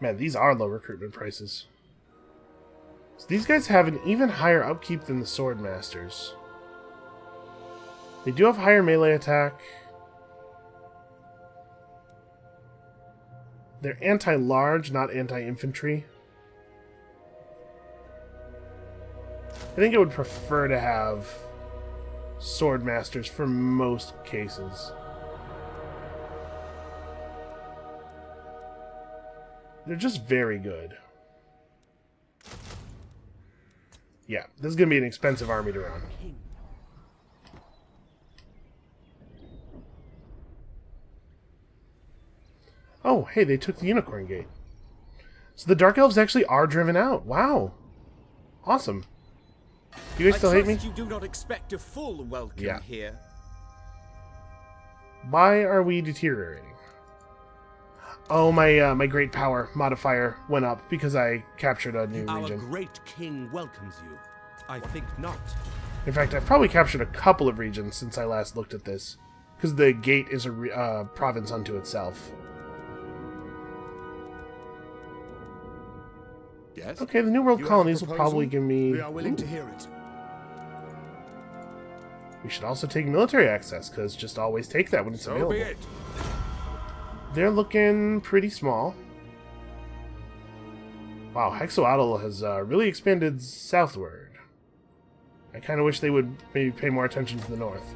Man, these are low recruitment prices. So these guys have an even higher upkeep than the Sword Masters. They do have higher melee attack. They're anti-large, not anti-infantry. I think I would prefer to have Sword Masters for most cases. They're just very good. Yeah, this is going to be an expensive army to run. Oh, hey, they took the Unicorn Gate. So the Dark Elves actually are driven out. Wow. Awesome. Do you guys still hate me? You do not expect a full welcome here. Why are we deteriorating? Oh, my great power modifier went up because I captured a new Our region. great king welcomes you. I think not. In fact, I've probably captured a couple of regions since I last looked at this. Because the gate is a province unto itself. Yes? Okay, the New World You have a colonies will proposal? probably give me... We are willing to hear it. We should also take military access, because just always take that when it's So available. be it. They're looking pretty small. Wow, Hexoatl has really expanded southward. I kind of wish they would maybe pay more attention to the north.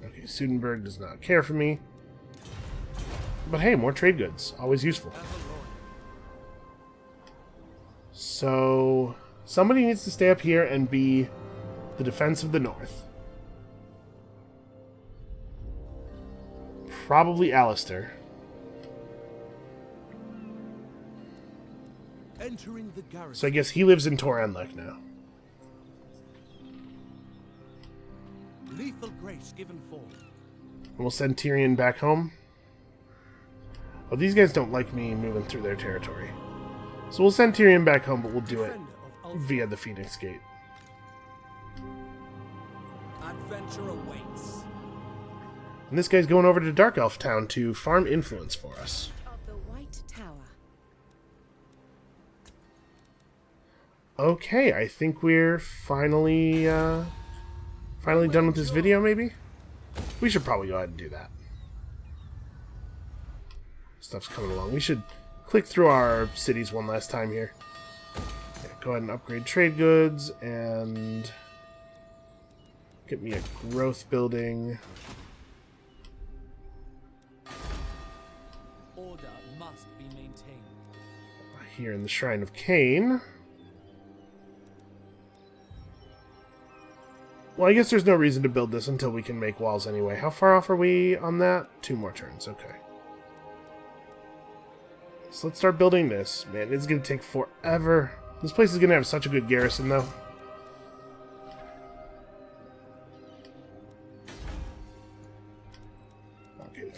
Okay, Sudenburg does not care for me. But hey, more trade goods. Always useful. So, somebody needs to stay up here and be the defense of the north. Probably Alistair. Entering the garrison. So I guess he lives in Torrenlek now. Lethal grace given form. And we'll send Tyrion back home. Oh, these guys don't like me moving through their territory. So we'll send Tyrion back home, but we'll do it Defender of Ulster. via the Phoenix Gate. Adventure awaits. And this guy's going over to Dark Elf Town to farm influence for us. Of the White Tower. Okay, I think we're finally done with this video, maybe? We should probably go ahead and do that. Stuff's coming along. We should click through our cities one last time here. Yeah, go ahead and upgrade trade goods and get me a growth building. Order must be maintained. Here in the Shrine of Cain. Well, I guess there's no reason to build this until we can make walls anyway. How far off are we on that? 2 more turns, okay. So let's start building this. Man, it's going to take forever. This place is going to have such a good garrison, though.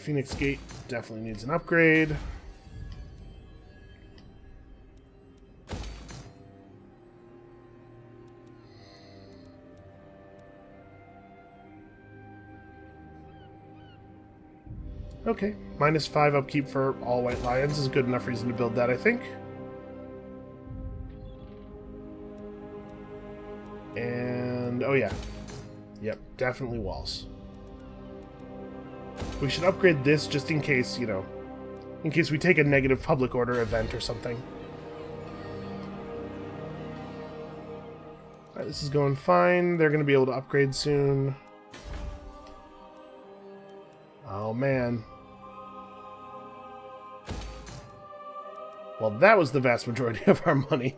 Phoenix Gate definitely needs an upgrade. Okay, -5 upkeep for all white lions is a good enough reason to build that, I think. And, oh yeah. Yep, definitely walls. We should upgrade this just in case, you know, in case we take a negative public order event or something. Alright, this is going fine. They're going to be able to upgrade soon. Oh, man. Well, that was the vast majority of our money.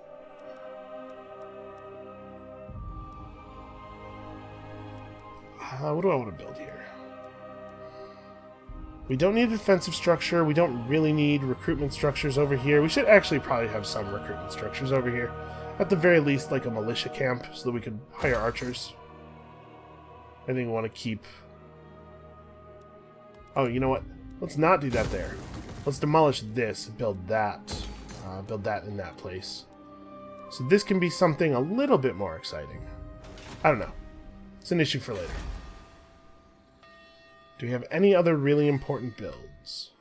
What do I want to build here? We don't need a defensive structure. We don't really need recruitment structures over here. We should actually probably have some recruitment structures over here. At the very least, like a militia camp, so that we could hire archers. I think we want to keep... Oh, you know what? Let's not do that there. Let's demolish this and build that. Build that in that place. So this can be something a little bit more exciting. I don't know. It's an issue for later. Do we have any other really important builds?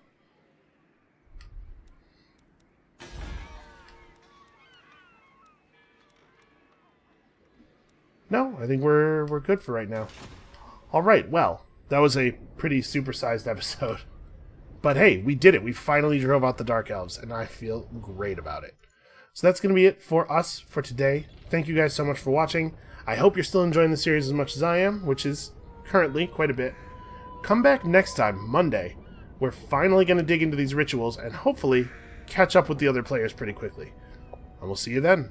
No, I think we're good for right now. Alright, well, that was a pretty supersized episode. But hey, we did it. We finally drove out the Dark Elves, and I feel great about it. So that's going to be it for us for today. Thank you guys so much for watching. I hope you're still enjoying the series as much as I am, which is currently quite a bit. Come back next time, Monday. We're finally going to dig into these rituals and hopefully catch up with the other players pretty quickly. And we'll see you then.